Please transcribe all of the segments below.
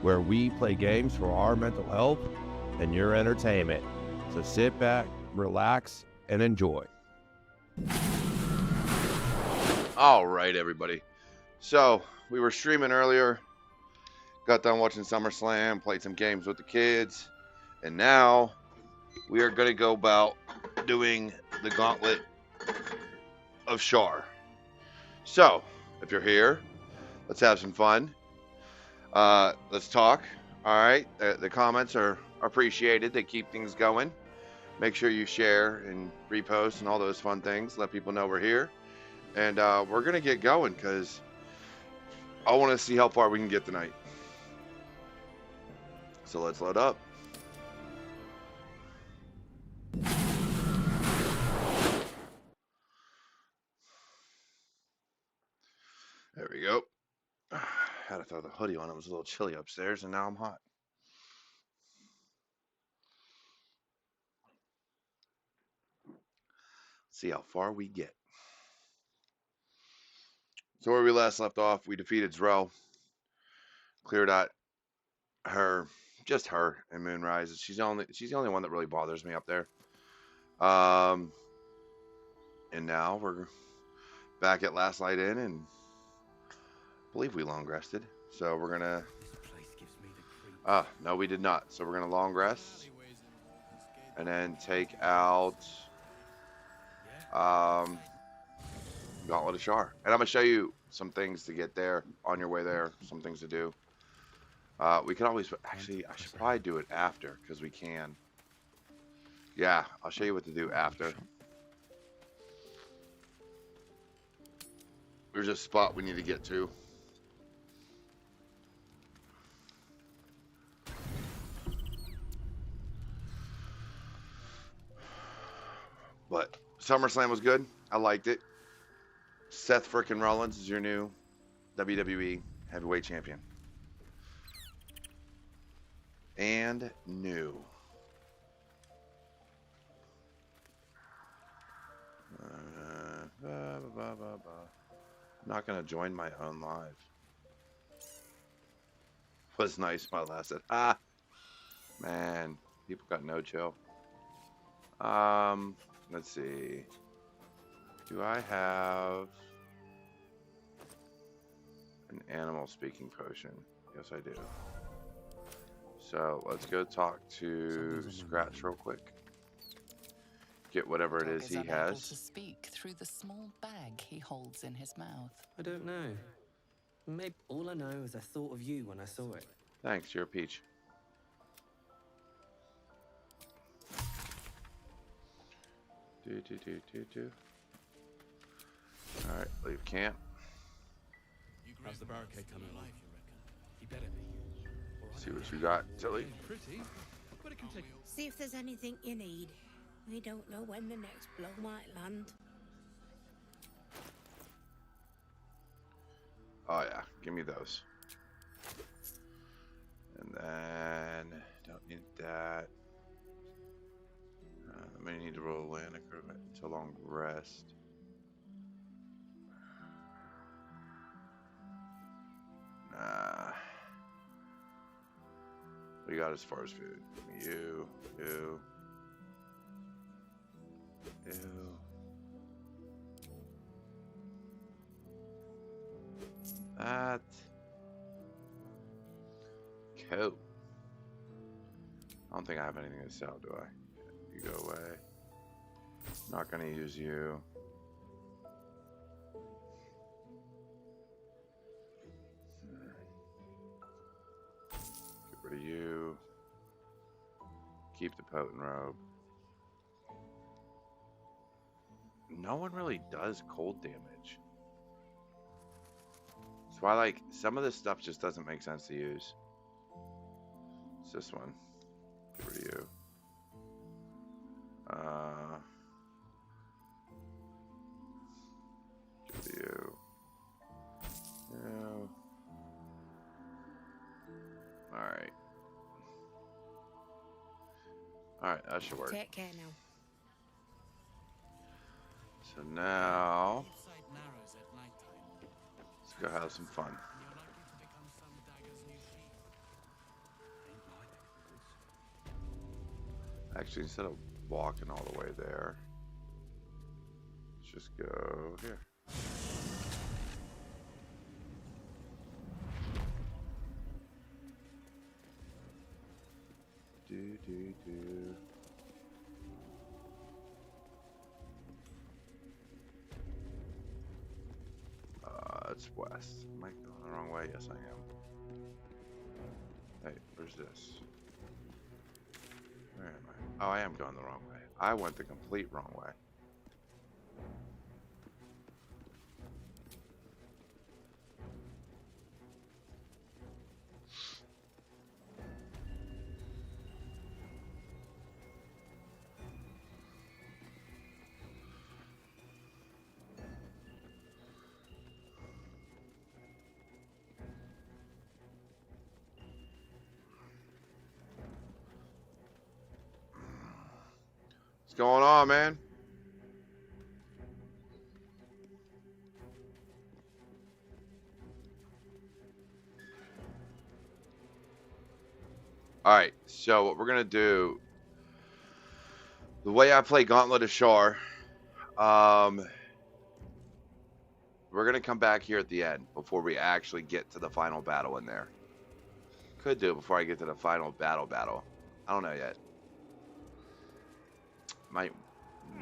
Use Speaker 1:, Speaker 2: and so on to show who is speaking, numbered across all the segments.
Speaker 1: where we play games for our mental health and your entertainment. So sit back, relax, and enjoy.
Speaker 2: All right, everybody. So we were streaming earlier, got done watching SummerSlam, played some games with the kids, and now we are going to go about doing the Gauntlet of Shar. So, if you're here, let's have some fun. Let's talk. All right, the comments are appreciated. They keep things going. Make sure you share and repost and all those fun things. Let people know we're here. And we're going to get going because I want to see how far we can get tonight. So let's load up. There we go. Had to throw the hoodie on. It was a little chilly upstairs, and now I'm hot. See how far we get. So where we last left off, we defeated Zrel. Cleared out just her and Moonrise. She's the only one that really bothers me up there. And now we're back at Last Light Inn, and I believe we long rested. So we're gonna. No, we did not. So we're gonna long rest, and then take out Gauntlet of Shar. And I'm gonna show you some things to get there on your way there. Some things to do. We can always actually. I should probably do it after because we can. Yeah, I'll show you what to do after. There's a spot we need to get to. But SummerSlam was good. I liked it. Seth frickin' Rollins is your new WWE Heavyweight Champion. And new. I'm not going to join my own live. Was nice my last set. Man. People got no chill. Let's see. Do I have an animal speaking potion? Yes, I do. So let's go talk to Scratch real quick. Get whatever it is he has.
Speaker 3: To speak through the small bag he holds in his mouth.
Speaker 4: I don't know. Maybe all I know is I thought of you when I saw it.
Speaker 2: Thanks, you're a peach. Alright, leave camp.
Speaker 5: How's the barricade coming along? He better be.
Speaker 2: See what you got, Tilly.
Speaker 5: Pretty, but it can take.
Speaker 6: See if there's anything you need. We don't know when the next blow might land.
Speaker 2: Oh yeah, give me those. And then, don't need that. I may need to roll a land to long rest. Nah. We got as far as food. You. That. Cool. I don't think I have anything to sell, do I? You go away. Not gonna use you. Get rid of you. Keep the potent robe. No one really does cold damage. That's why, like, some of this stuff just doesn't make sense to use. It's this one. Get rid of you. Get rid of you. No. Alright. Alright, that should work.
Speaker 6: Take care now.
Speaker 2: So now, let's go have some fun. Actually, instead of walking all the way there, let's just go here. Do. It's west. Am I going the wrong way? Yes, I am. Hey, where's this? Where am I? Oh, I am going the wrong way. I went the complete wrong way. What's going on, man? Alright, so what we're going to do, the way I play Gauntlet of Shar, we're going to come back here at the end before we actually get to the final battle in there. Could do it before I get to the final battle. I don't know yet. Might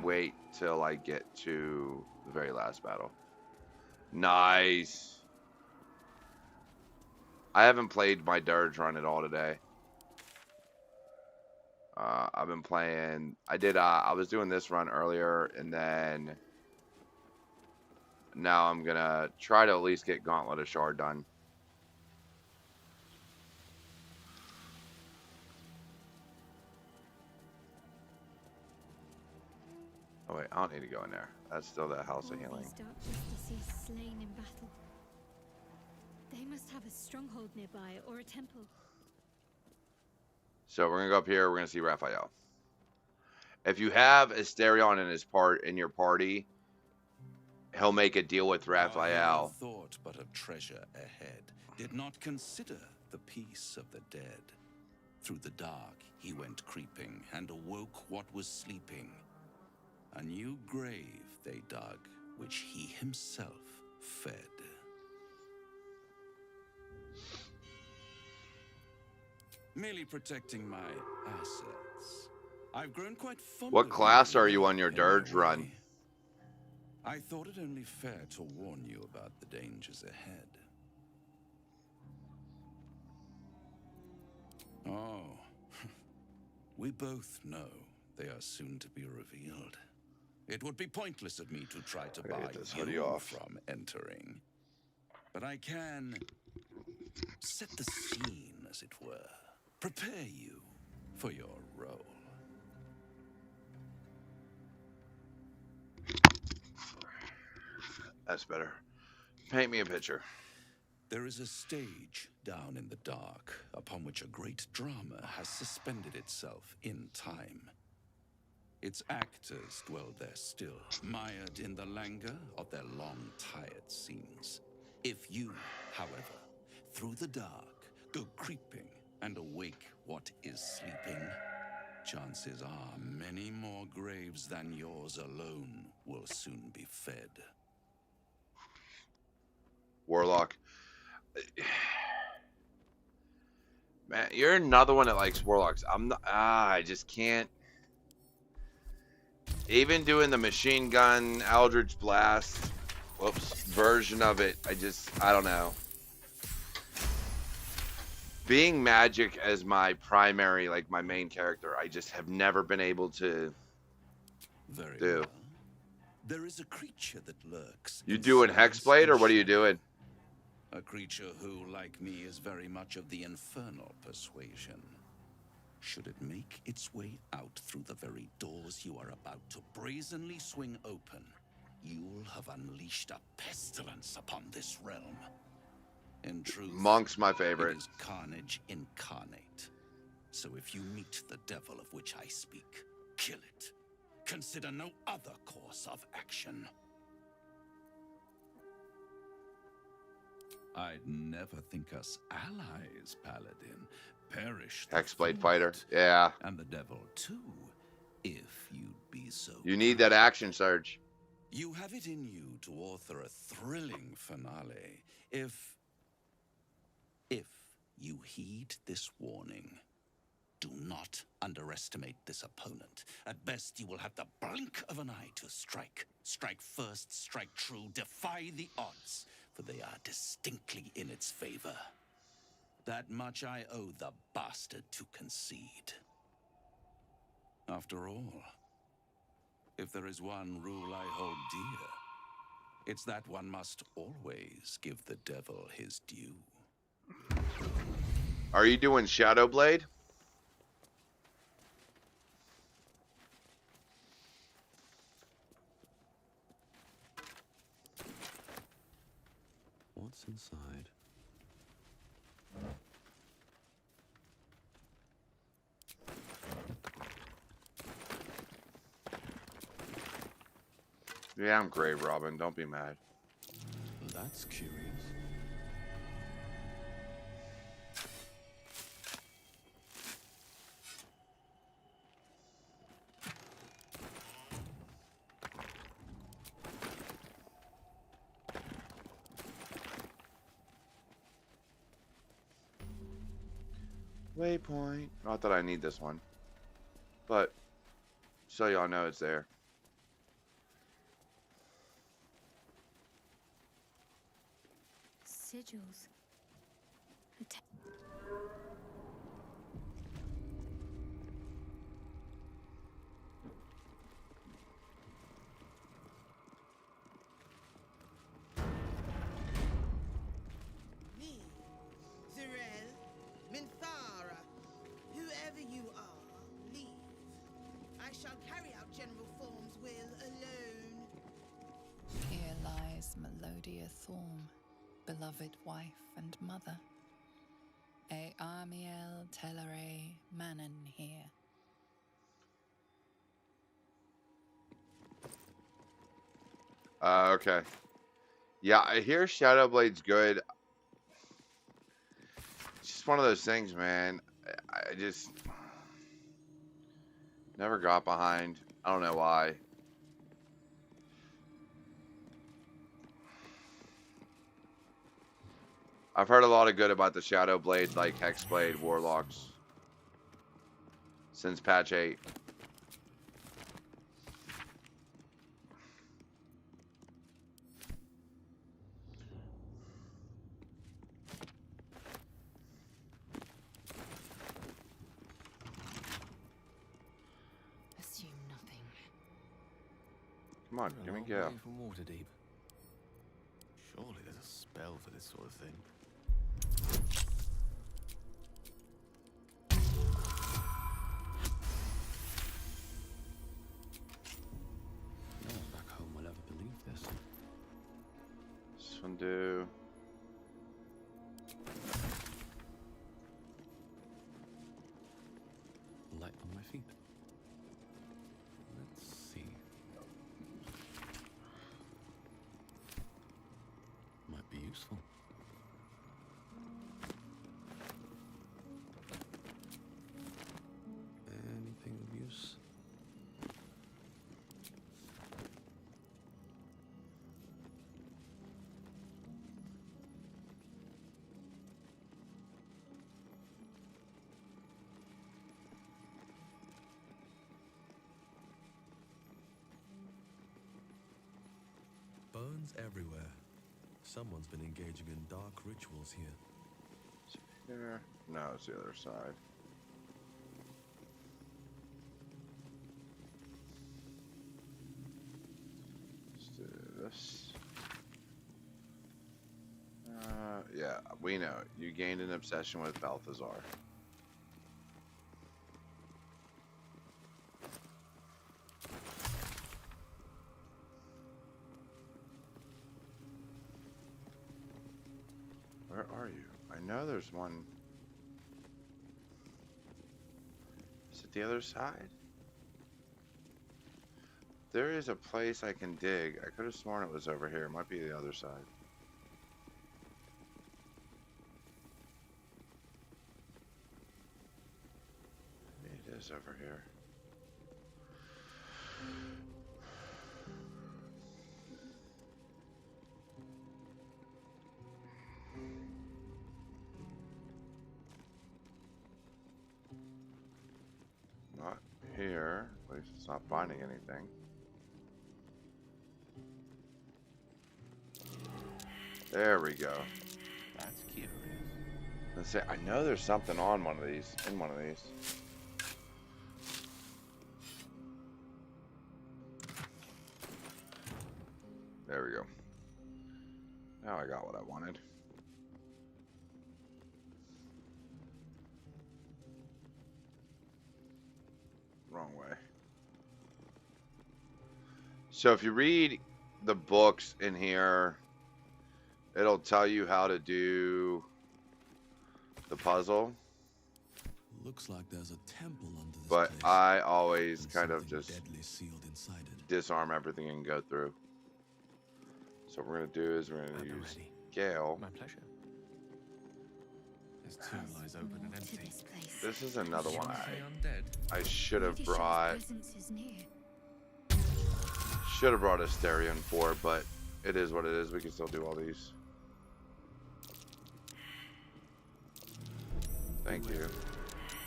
Speaker 2: wait till I get to the very last battle. Nice. I haven't played my Dirge run at all today. I've been playing. I was doing this run earlier, and then now I'm gonna try to at least get Gauntlet of Shar done. Oh wait, I don't need to go in there. That's still the House of Healing.
Speaker 6: These dark justices slain in battle. They must have a stronghold nearby or a temple.
Speaker 2: So we're gonna go up here. We're gonna see Raphael. If you have Asterion in your party, he'll make a deal with Raphael.
Speaker 7: Thought but of treasure ahead, did not consider the peace of the dead. Through the dark he went creeping, and awoke what was sleeping. A new grave they dug, which he himself fed. Merely protecting my assets. I've grown quite fond
Speaker 2: What
Speaker 7: of
Speaker 2: class
Speaker 7: you
Speaker 2: are you on your
Speaker 7: in my
Speaker 2: Dirge run?
Speaker 7: way. I thought it only fair to warn you about the dangers ahead. Oh, we both know they are soon to be revealed. It would be pointless of me to try to buy you from entering. But I can set the scene, as it were. Prepare you for your role.
Speaker 2: That's better. Paint me a picture.
Speaker 7: There is a stage down in the dark upon which a great drama has suspended itself in time. Its actors dwell there still, mired in the languor of their long, tired scenes. If you, however, through the dark, go creeping and awake what is sleeping, chances are many more graves than yours alone will soon be fed.
Speaker 2: Warlock. Man, you're another one that likes Warlocks. I'm not, I just can't. Even doing the machine gun Eldritch Blast, version of it, I don't know. Being magic as my primary, like my main character, I just have never been able to do.
Speaker 7: Well. There is a creature that lurks.
Speaker 2: You doing Hexblade, or what are you doing?
Speaker 7: A creature who, like me, is very much of the infernal persuasion. Should it make its way out through the very doors you are about to brazenly swing open, you'll have unleashed a pestilence upon this realm. In truth,
Speaker 2: Monk's my favorite.
Speaker 7: It is carnage incarnate. So if you meet the devil of which I speak, kill it. Consider no other course of action. I'd never think us allies, Paladin. Perish the
Speaker 2: Hexblade
Speaker 7: thought.
Speaker 2: fighter. Yeah.
Speaker 7: And the devil, too, if you'd be so
Speaker 2: You need that
Speaker 7: kind.
Speaker 2: action surge.
Speaker 7: You have it in you to author a thrilling finale if you heed this warning. Do not underestimate this opponent. At best, you will have the blink of an eye to strike. Strike first, strike true, defy the odds, for they are distinctly in its favor. That much I owe the bastard to concede. After all, if there is one rule I hold dear, it's that one must always give the devil his due.
Speaker 2: Are you doing Shadow Blade?
Speaker 4: What's inside?
Speaker 2: Yeah, I'm Grave Robin. Don't be mad.
Speaker 4: That's curious.
Speaker 2: Waypoint. Not that I need this one, but so y'all know it's there.
Speaker 6: Sigils.
Speaker 8: Me, Zirel, Minthara, whoever you are, leave. I shall carry out General Thorm's will alone.
Speaker 3: Here lies Melodia Thorm, beloved wife and mother. E Amiel Telere Manon here.
Speaker 2: Okay. Yeah, I hear Shadow Blade's good. It's just one of those things, man. I just never got behind. I don't know why. I've heard a lot of good about the Shadow Blade, like Hexblade, Warlocks, since patch 8.
Speaker 3: Assume nothing.
Speaker 2: Come on, give me go.
Speaker 5: From Waterdeep. Surely there's a spell for this sort of thing.
Speaker 4: No one back home will ever believe this.
Speaker 2: This one do.
Speaker 4: Light on my feet. Let's see. Might be useful. Anything of use?
Speaker 5: Bones everywhere. Someone's been engaging in dark rituals here.
Speaker 2: Here. No, it's the other side. Let's do this. Yeah, we know. You gained an obsession with Balthazar. Where are you? I know there's one. Is it the other side? There is a place I can dig. I could have sworn it was over here. It might be the other side. is over here? Not here. At least it's not finding anything. There we go.
Speaker 5: That's curious.
Speaker 2: Let's say I know there's something on one of these. In one of these. There we go. Now I got what I wanted. Wrong way. So if you read the books in here, it'll tell you how to do the puzzle.
Speaker 5: Looks like there's a temple under this
Speaker 2: But
Speaker 5: place,
Speaker 2: I always
Speaker 5: and
Speaker 2: kind of
Speaker 5: something
Speaker 2: just
Speaker 5: deadly sealed inside it.
Speaker 2: disarm everything and go through. So what we're gonna do is we're gonna
Speaker 5: At the
Speaker 2: use
Speaker 5: ready.
Speaker 2: Gale.
Speaker 5: My pleasure. This tomb lies open and
Speaker 6: To
Speaker 5: empty.
Speaker 6: this place.
Speaker 2: This is another one
Speaker 5: Undead.
Speaker 2: I should have
Speaker 6: Pretty sure his
Speaker 2: brought
Speaker 6: presence is near.
Speaker 2: a Asterion for, but it is what it is. We can still do all these. Thank you.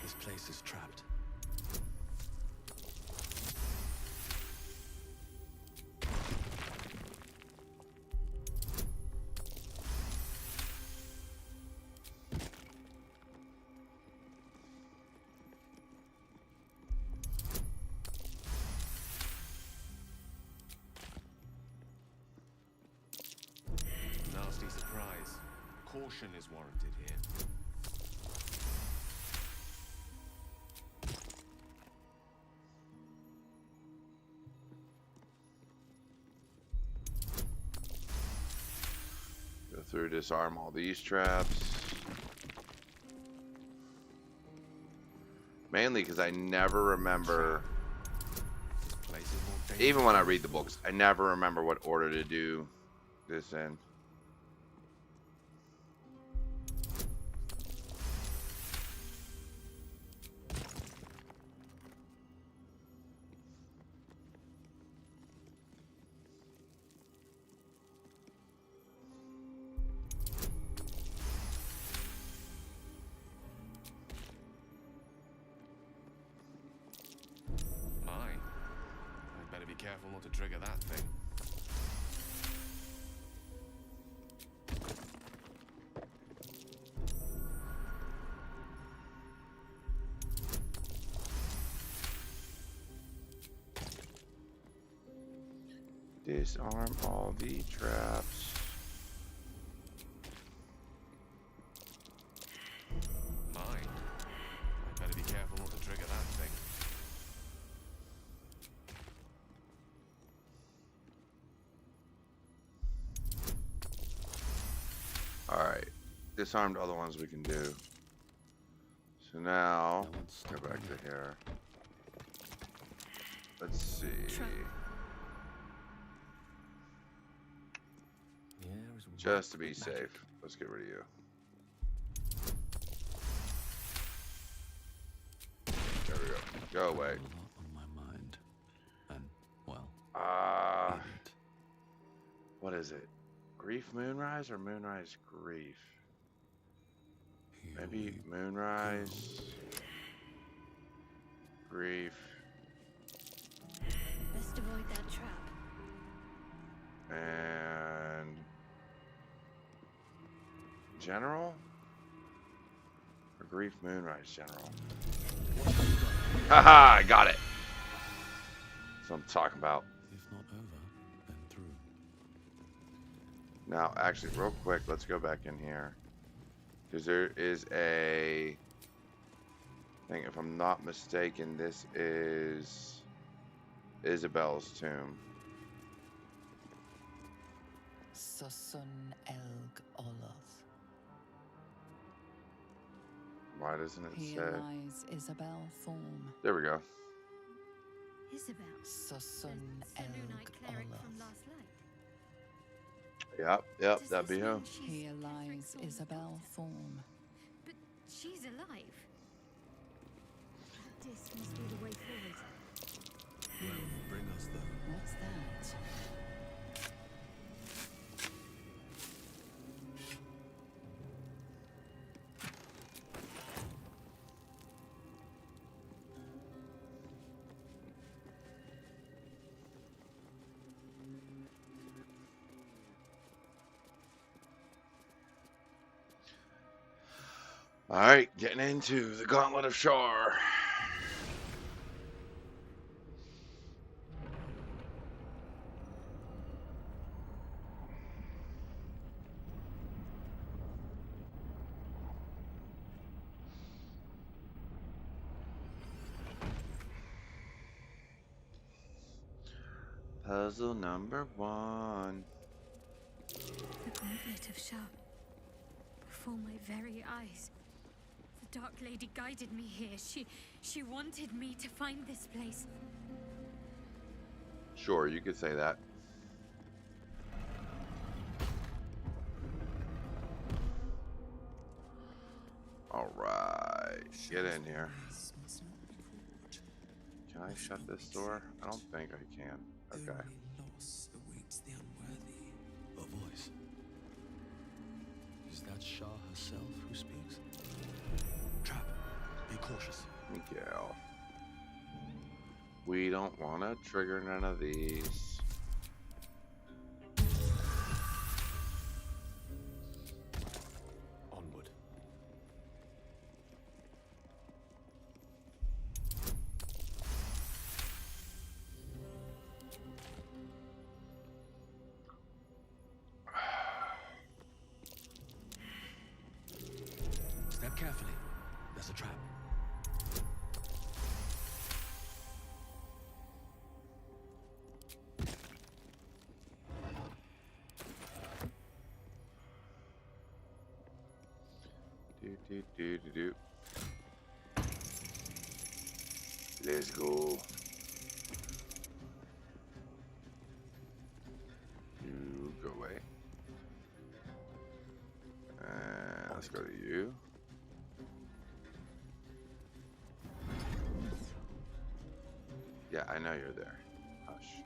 Speaker 5: This place is trapped. Nasty surprise. Caution is warranted here.
Speaker 2: Go through, disarm all these traps. Mainly because I never remember,
Speaker 5: Place is more dangerous.
Speaker 2: even when I read the books, I never remember what order to do this in.
Speaker 5: Mine. I'd better be careful not to trigger that thing.
Speaker 2: Disarm all the traps.
Speaker 5: Mine. I'd better be careful not to trigger that thing.
Speaker 2: Alright. Disarmed all the ones we can do. So now, go back to here. Let's see. Just to be safe, let's get rid of you. There we go. Go away.
Speaker 5: A lot on my mind. And, well, idiot.
Speaker 2: What is it? Grief Moonrise or Moonrise Grief?
Speaker 5: Here
Speaker 2: Maybe
Speaker 5: we
Speaker 2: Moonrise Grief.
Speaker 6: Best avoid that trap.
Speaker 2: And General? Or Grief Moonrise General? Haha, I got it. That's what I'm talking about.
Speaker 5: If not over, then through.
Speaker 2: Now, actually, real quick, let's go back in here. Because there is a... I think, if I'm not mistaken, this is Isabel's tomb.
Speaker 3: Susun Elg Oloth.
Speaker 2: Why doesn't it
Speaker 3: Here
Speaker 2: say?
Speaker 3: lies Isabel Thorm.
Speaker 2: There we go.
Speaker 6: Isabel.
Speaker 3: Susun
Speaker 6: The
Speaker 3: Elg
Speaker 6: Lunite cleric from
Speaker 3: Oloth.
Speaker 6: last light.
Speaker 2: Yep,
Speaker 6: Does
Speaker 2: that'd
Speaker 6: this
Speaker 2: be
Speaker 6: mean
Speaker 2: him.
Speaker 6: she's
Speaker 3: Here
Speaker 6: Catherick's
Speaker 3: lies
Speaker 6: older
Speaker 3: Isabel
Speaker 6: daughter?
Speaker 3: Thorm.
Speaker 6: But she's alive. disc must be the way forward.
Speaker 5: Well, bring us there.
Speaker 3: What's that?
Speaker 2: Alright, getting into the Gauntlet of Shar. Puzzle number 1.
Speaker 6: The Gauntlet of Shar. Before my very eyes. The Dark Lady guided me here. She wanted me to find this place.
Speaker 2: Sure, you could say that. Alright, get in here. Can I shut this door? I don't think I can. Okay.
Speaker 5: Only loss awaits the unworthy. A voice. Is that Shar herself who speaks? Trap. Be cautious.
Speaker 2: Miguel. We don't want to trigger none of these.
Speaker 5: Onward. Step carefully. There's a trap.
Speaker 2: Do. Let's go. You go away. And let's go to you. Yeah, I know you're there. Hush.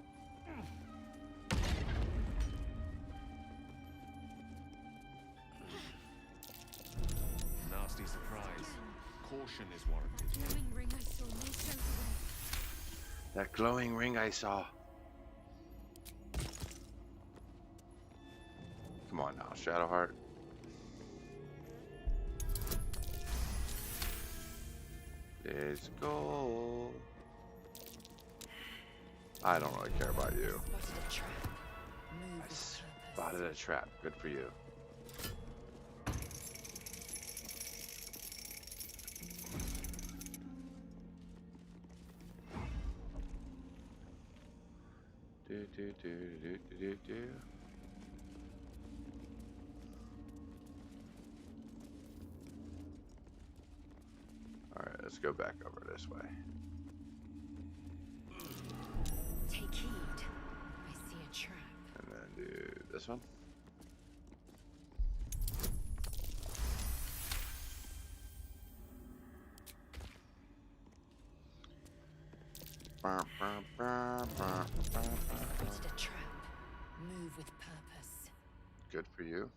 Speaker 5: Nasty surprise. Caution is warranted.
Speaker 6: Glowing ring I saw may show the way.
Speaker 2: That glowing ring I saw. Come on now, Shadowheart. Let's go. I don't really care about you.
Speaker 3: Spotted a trap. Move
Speaker 2: I
Speaker 3: with
Speaker 2: spotted a trap. Good for you. Do. Alright, let's go back over this way.
Speaker 3: Take heed. I see a trap.
Speaker 2: And then do this one.
Speaker 3: Spotted a trap. Move with purpose.
Speaker 2: Good for you.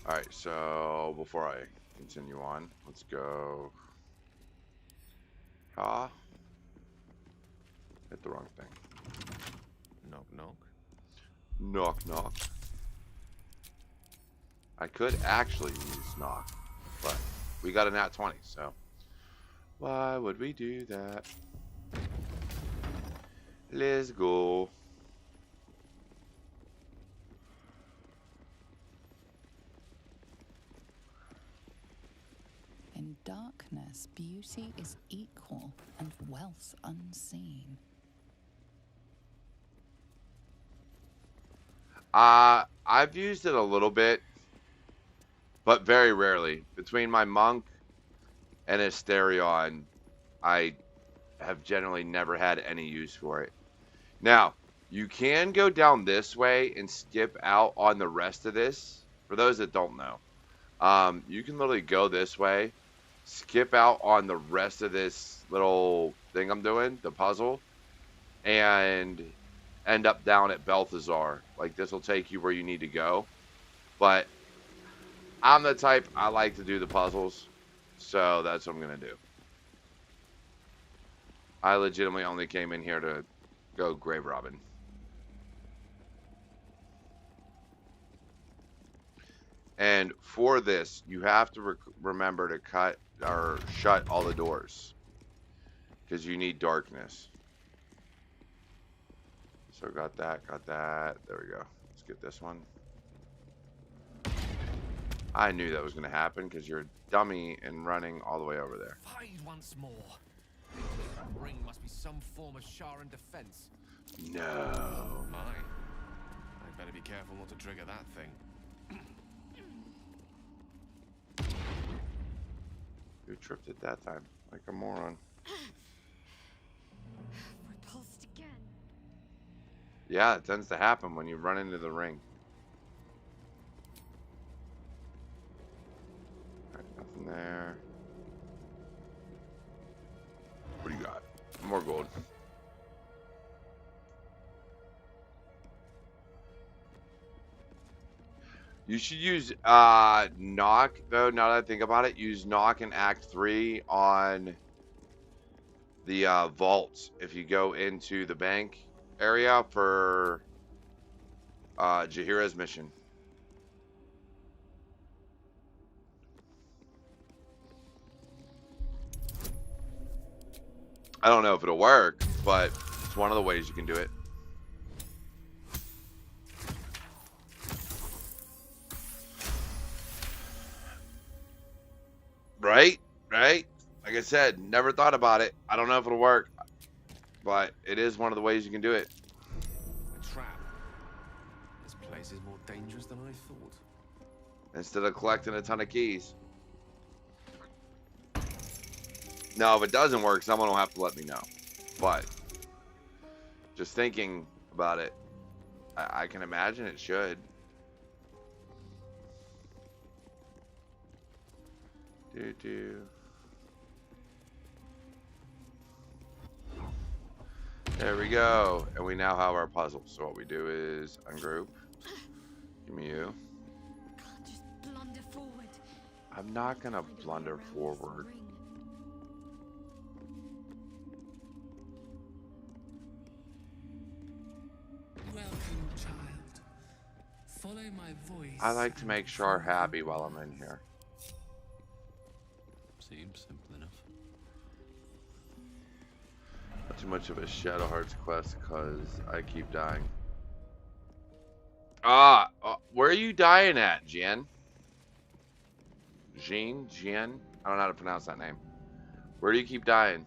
Speaker 2: Alright, so before I continue on, let's go. Hit the wrong thing.
Speaker 5: Knock, knock.
Speaker 2: Knock, knock. I could actually use knock, but we got a nat 20, so why would we do that? Let's go.
Speaker 3: In darkness, beauty is equal and wealth unseen.
Speaker 2: I've used it a little bit, but very rarely. Between my monk and Asterion, I have generally never had any use for it. Now, you can go down this way and skip out on the rest of this for those that don't know, you can literally go this way, skip out on the rest of this little thing I'm doing, the puzzle, and end up down at Balthazar. Like, this will take you where you need to go. But I'm the type, I like to do the puzzles, so that's what I'm going to do. I legitimately only came in here to go grave robbing. And for this, you have to remember to cut or shut all the doors, because you need darkness. So got that. There we go. Let's get this one. I knew that was going to happen because you're a dummy and running all the way over there.
Speaker 5: Hide once more. That ring must be some form of Sharan defense.
Speaker 2: No.
Speaker 5: My. I'd better be careful not to trigger that thing.
Speaker 2: Who tripped it that time? Like a moron.
Speaker 6: Repulsed again.
Speaker 2: Yeah, it tends to happen when you run into the ring. Alright, nothing there. What do you got? More gold. You should use knock, though, now that I think about it. Use knock in Act 3 on the vaults if you go into the bank area for Jaheira's mission. I don't know if it'll work, but it's one of the ways you can do it. Right? Right? Like I said, never thought about it. I don't know if it'll work, but it is one of the ways you can do it.
Speaker 5: A trap. This place is more dangerous than I thought.
Speaker 2: Instead of collecting a ton of keys. Now, if it doesn't work, someone will have to let me know. But just thinking about it, I can imagine it should. There we go. And we now have our puzzle. So what we do is ungroup. Give me you.
Speaker 6: Can't just blunder forward.
Speaker 2: I'm not gonna blunder forward.
Speaker 9: Welcome, child. Follow my voice.
Speaker 2: I like to make Shar happy while I'm in here.
Speaker 7: Seems simple enough.
Speaker 2: Not too much of a Shadow Hearts quest because I keep dying. Where are you dying at, Jen? Jean? I don't know how to pronounce that name. Where do you keep dying?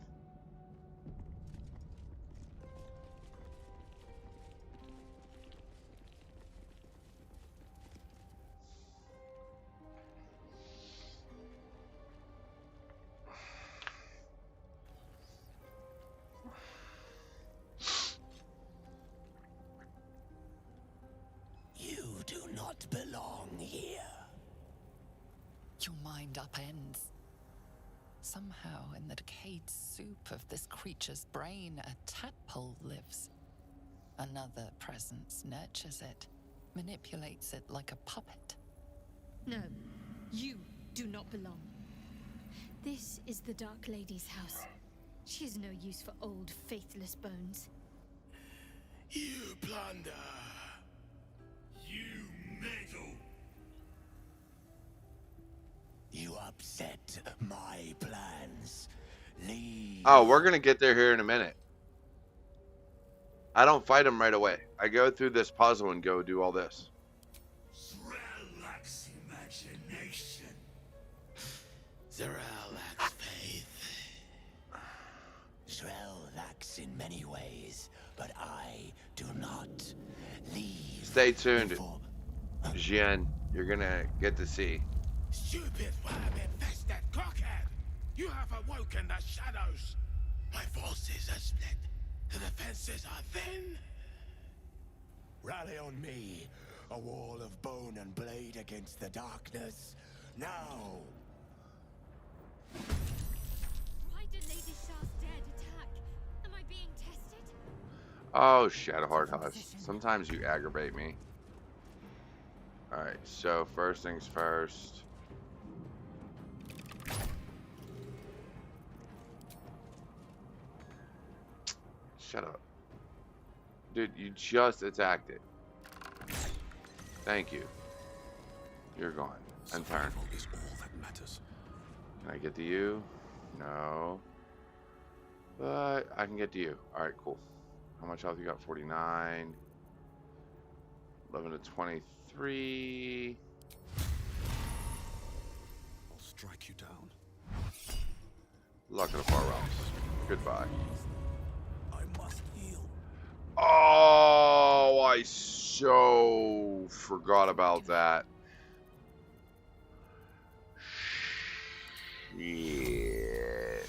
Speaker 10: Belong here.
Speaker 3: Your mind upends. Somehow, in the decayed soup of this creature's brain, a tadpole lives. Another presence nurtures it, manipulates it like a puppet.
Speaker 6: No, you do not belong. This is the Dark Lady's house. She is no use for old, faithless bones.
Speaker 10: You plunder. You meddle. You upset my plans. Leave.
Speaker 2: Oh, we're gonna get there here in a minute. I don't fight him right away. I go through this puzzle and go do all this.
Speaker 10: Z'rell lacks imagination. Z'rell lacks faith. Z'rell lacks in many ways, but I do not. Leave.
Speaker 2: Stay tuned, Jian. You're gonna get to see.
Speaker 10: Stupid worm-infested cockhead! You have awoken the shadows. My forces are split. The defenses are thin. Rally on me, A wall of bone and blade against the darkness. Now!
Speaker 6: Why did Lady Shar's dead attack? Am I being tested?
Speaker 2: Oh, Shadowheart Hush. Sometimes you aggravate me. Alright, so first things first. Shut up. Dude, you just attacked it. Thank you. You're gone. And turn.
Speaker 7: Is all that matters.
Speaker 2: Can I get to you? No. But I can get to you. Alright, cool. How much health you got? 49. 11 to 23.
Speaker 7: I'll strike you down.
Speaker 2: Luck of the Far Realms. Goodbye.
Speaker 10: I must heal.
Speaker 2: Oh, I so forgot about that. Shit.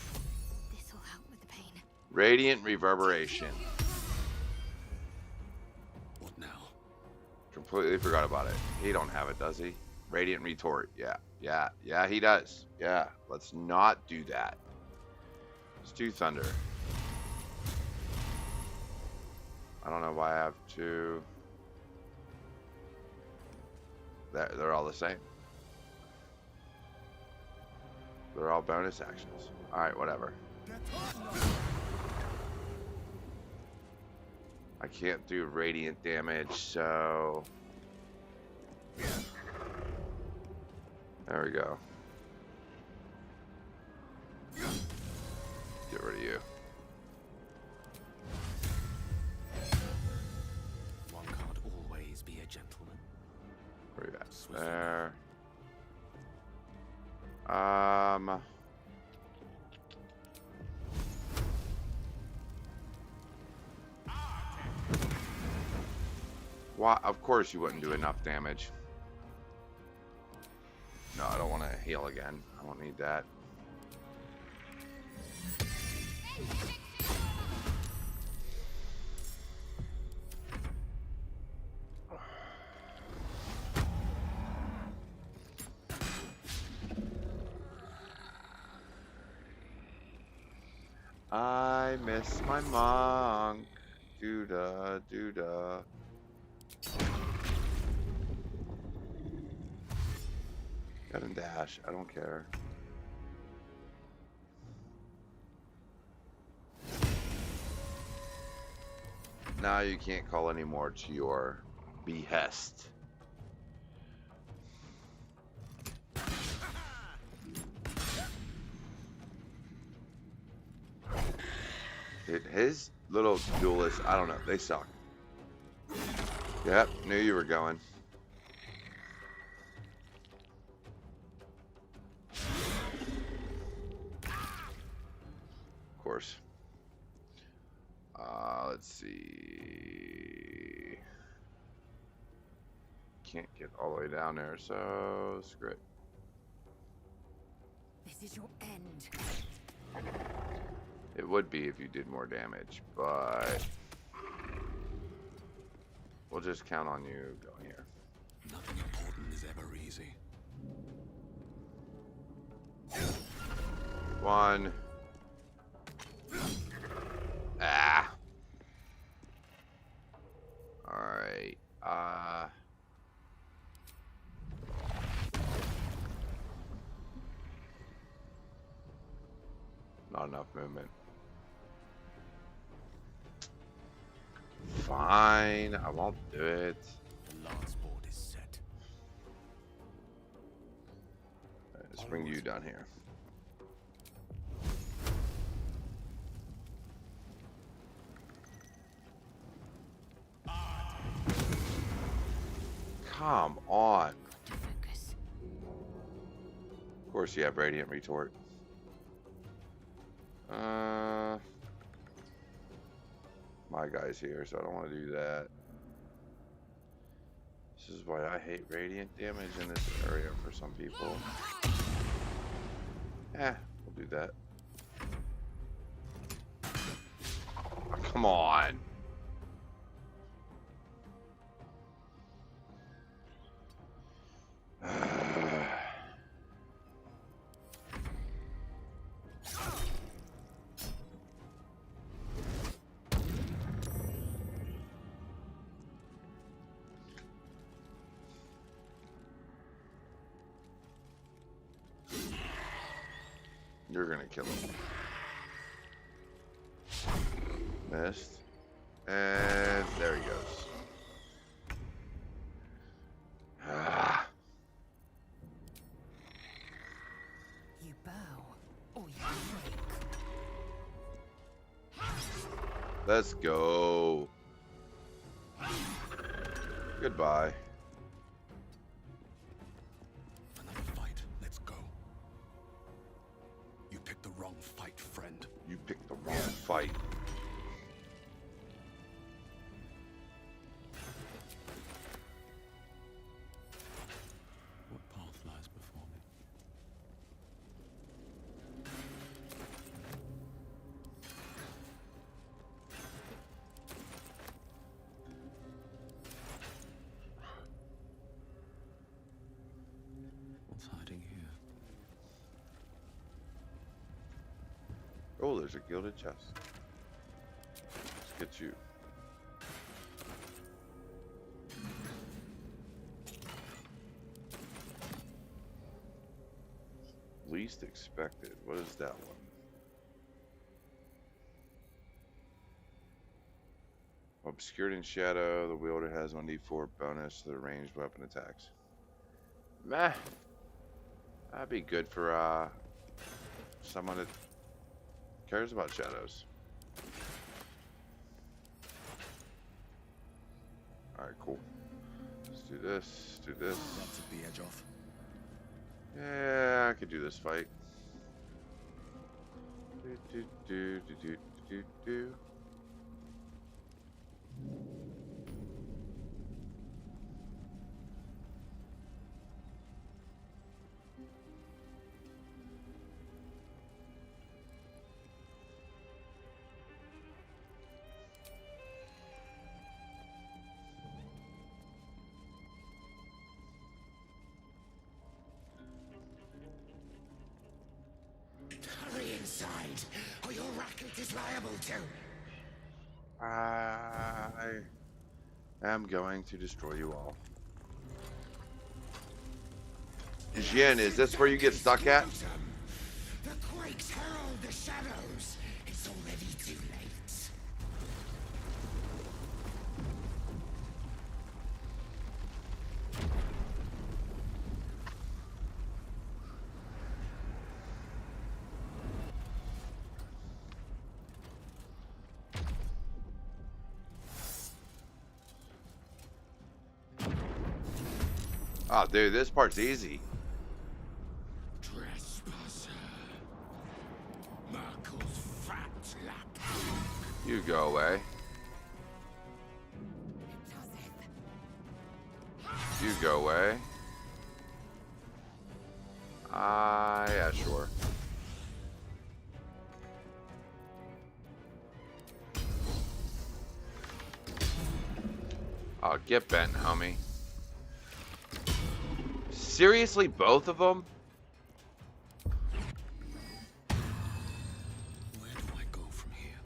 Speaker 6: This'll help with the pain.
Speaker 2: Radiant Reverberation.
Speaker 7: What now?
Speaker 2: Completely forgot about it. He don't have it, does he? Radiant Retort. Yeah, he does. Yeah, let's not do that. Let's do Thunder. I don't know why I have two. They're all the same. They're all bonus actions. Alright, whatever. I can't do radiant damage, so... There we go. Get rid of you.
Speaker 7: One can't always be a gentleman.
Speaker 2: Where are you at? There. Why? Of course you wouldn't do enough damage. No, I don't want to heal again. I don't need that. I miss my monk. Doo-da, doo-da. Got him dash. I don't care. Now you can't call anymore to your behest. Dude, his little duelists, I don't know, they suck. Yep, knew you were going. Of course. Let's see. Can't get all the way down there, so screw it.
Speaker 6: This is your end.
Speaker 2: It would be if you did more damage, but we'll just count on you going here.
Speaker 7: Nothing important is ever easy.
Speaker 2: One. Ah. Alright. Not enough movement. Fine, I won't do it.
Speaker 7: The lance board is set.
Speaker 2: Right, let's bring you down here. Come on.
Speaker 6: Focus.
Speaker 2: Of course you have Radiant Retort. My guy's here, so I don't want to do that. This is why I hate radiant damage in this area for some people. We'll do that. Oh, come on. You're gonna kill him. Missed. And there he goes. Ah.
Speaker 3: You bow, or you break.
Speaker 2: Let's go. Goodbye.
Speaker 7: Another fight. Let's go. You picked the wrong fight, friend.
Speaker 2: You picked the wrong fight.
Speaker 5: What path lies before me? What's hiding here?
Speaker 2: Oh, there's a gilded chest. Let's get you. Least expected. What is that one? Obscured in shadow. The wielder has 1d4 bonus to the ranged weapon attacks. Meh. That'd be good for someone that cares about shadows. Alright, cool. Let's do this. Do this.
Speaker 7: That took the edge off.
Speaker 2: Yeah, I could do this fight. Do.
Speaker 10: Hurry inside, or your racket is liable to.
Speaker 2: I am going to destroy you all. Jin, is this where you get stuck at?
Speaker 10: The quakes herald the shadows. It's already too late.
Speaker 2: Oh, dude, this part's easy.
Speaker 10: Trespasser. Merkel's fat lap.
Speaker 2: You go away. You go away. Yeah, sure. Oh, get bent, homie. Seriously, both of them?
Speaker 7: Where do I go from here?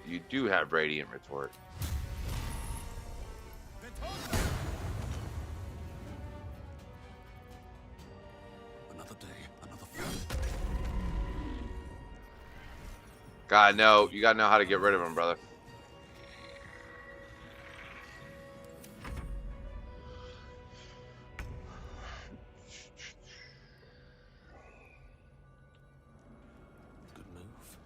Speaker 2: You do have Radiant Retort.
Speaker 7: Another day, another fight.
Speaker 2: God, no, you gotta know how to get rid of them, brother.
Speaker 5: Good move.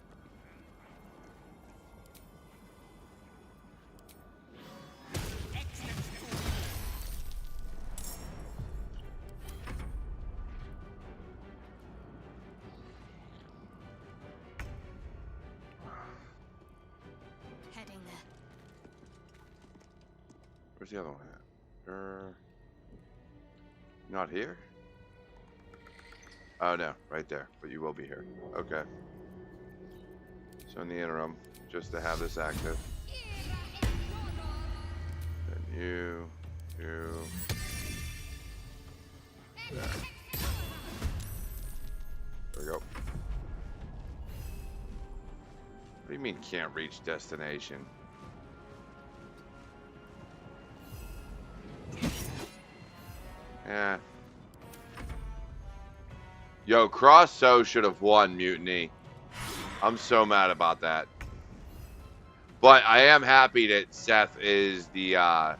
Speaker 6: Heading there.
Speaker 2: Where's the other one at? Not here? Oh no, right there. But you will be here. Okay. So in the interim, just to have this active. Then you. There. There we go. What do you mean can't reach destination? Yeah. Yo, Cross-So should have won Mutiny. I'm so mad about that. But I am happy that Seth is the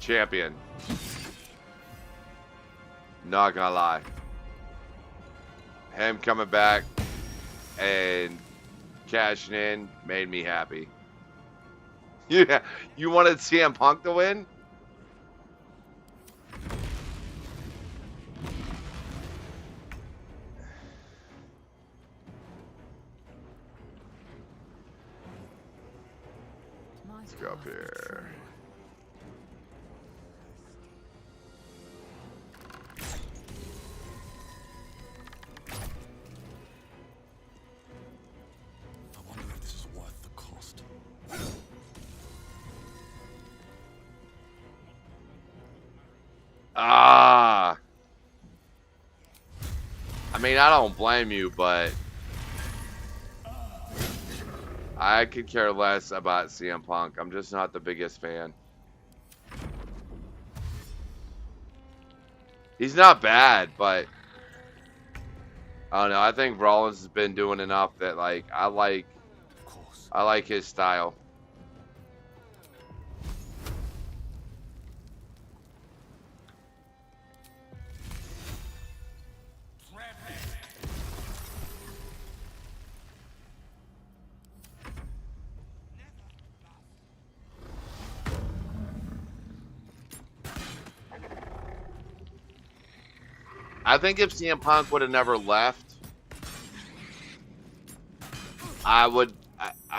Speaker 2: champion. Not gonna lie. Him coming back and cashing in made me happy. Yeah, you wanted CM Punk to win? Let's go up here.
Speaker 7: I wonder if this is worth the cost.
Speaker 2: Ah. I mean, I don't blame you, but I could care less about CM Punk. I'm just not the biggest fan. He's not bad, but I don't know. I think Rollins has been doing enough that like I like his style. I think if CM Punk would have never left, I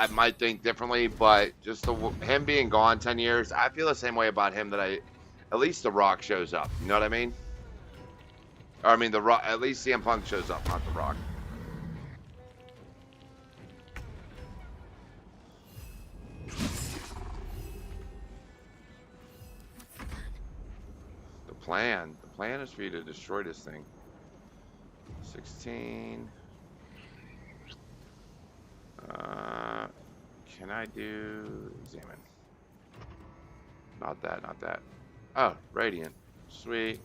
Speaker 2: might think differently, but just him being gone 10 years, I feel the same way about him that at least The Rock shows up. You know what I mean? Or I mean, The Rock, at least CM Punk shows up, not The Rock. The plan is for you to destroy this thing. 16. Can I do examine? Not that. Oh, radiant. Sweet.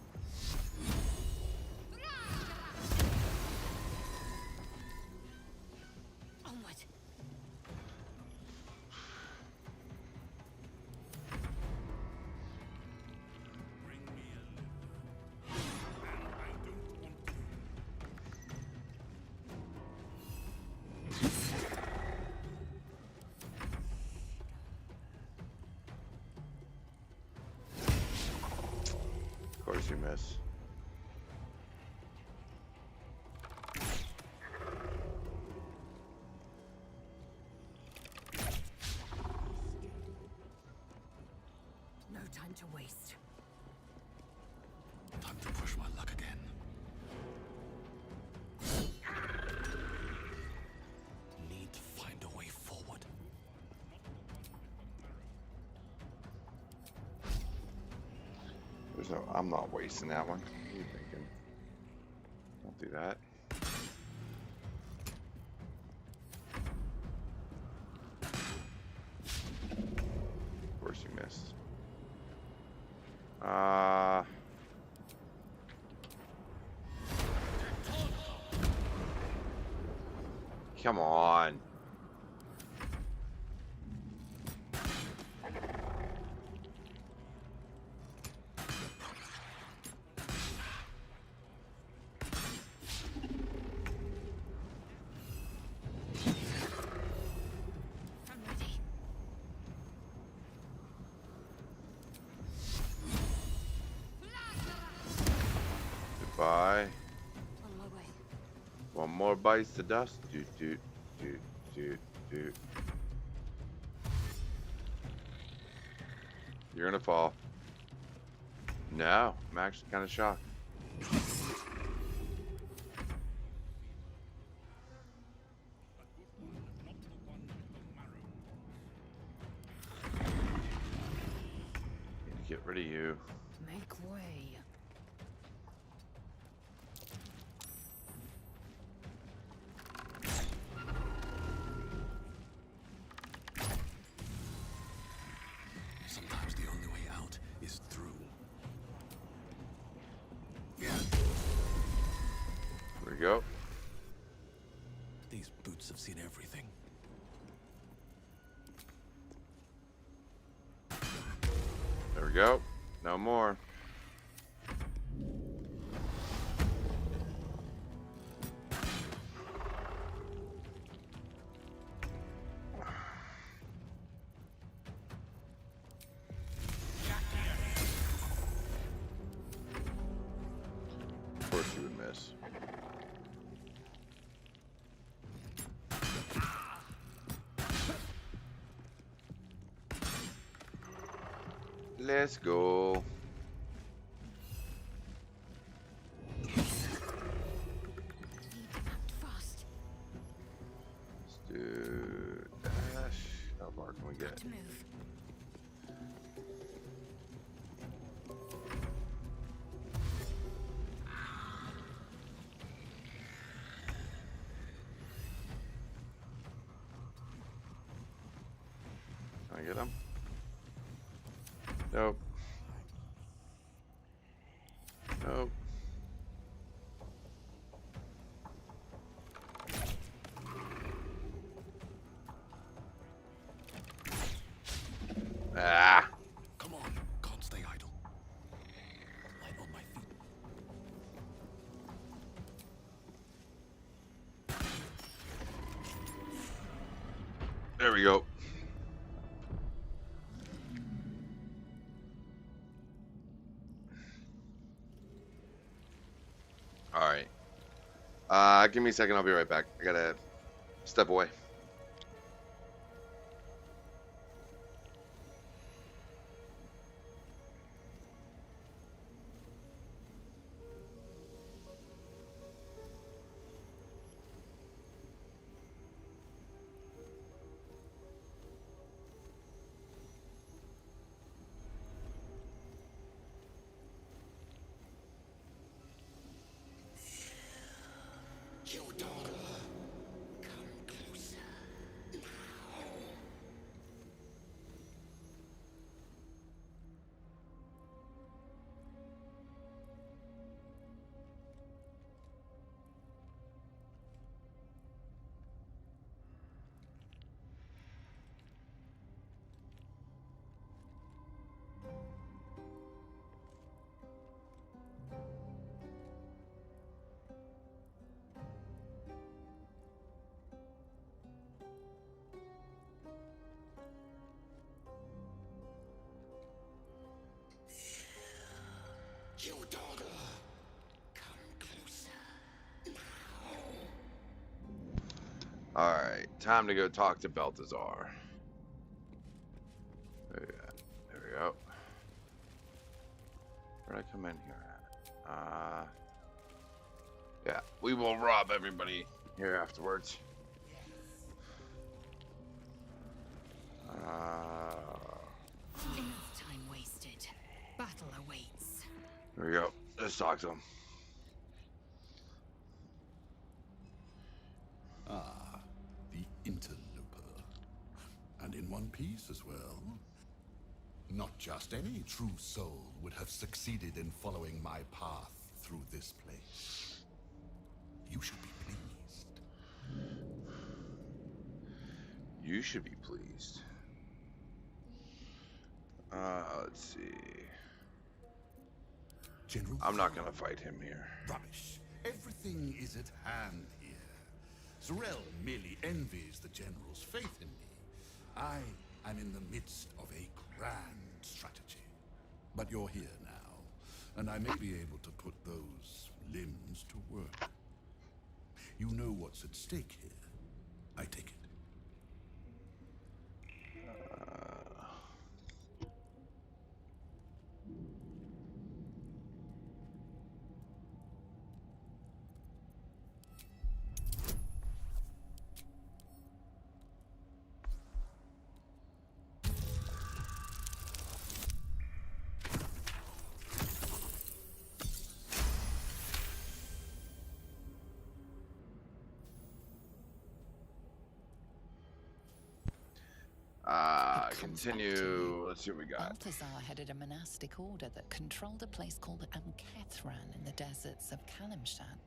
Speaker 2: Of course you miss.
Speaker 11: No time to waste.
Speaker 7: Time to push my luck again. Need to find a way forward.
Speaker 2: There's no, I'm not wasting that one. What are you thinking? Don't do that. Of course you missed. Come on. Goodbye.
Speaker 11: On my way.
Speaker 2: One more bites to dust. Do. You're gonna fall. No, I'm actually kind of shocked. Need to get rid of you.
Speaker 11: Make way.
Speaker 7: Sometimes the only way out is through.
Speaker 2: There we
Speaker 5: must have seen everything.
Speaker 2: There we go. No more. Of course you would miss. Let's go.
Speaker 6: Fast.
Speaker 2: Let's do dash. How far can we get?
Speaker 6: To move.
Speaker 2: Can I get him? Nope. Nope. Ah.
Speaker 5: Come on, can't stay idle. I'm on my feet.
Speaker 2: There we go. All right. Give me a second. I'll be right back. I gotta step away.
Speaker 10: You daughter, come closer now. You daughter, come closer now.
Speaker 2: All right, time to go talk to Balthazar. There we go. Where'd I come in here at? Yeah, we will rob everybody here afterwards.
Speaker 11: Enough time wasted. Battle awaits.
Speaker 2: There we go. Let's talk to him.
Speaker 7: Ah, the interloper. And in one piece as well. Not just any true soul would have succeeded in following my path through this place. You should be pleased.
Speaker 2: You should be pleased. Let's see.
Speaker 7: General
Speaker 2: I'm not gonna fight him here.
Speaker 7: Rubbish. Everything is at hand here. Z'rell merely envies the General's faith in me. I am in the midst of a grand strategy. But you're here now, and I may be able to put those limbs to work. You know what's at stake here. I take it.
Speaker 2: Continue. Let's see what we got.
Speaker 3: Balthazar headed a monastic order that controlled a place called Amkethran in the deserts of Kalimshan.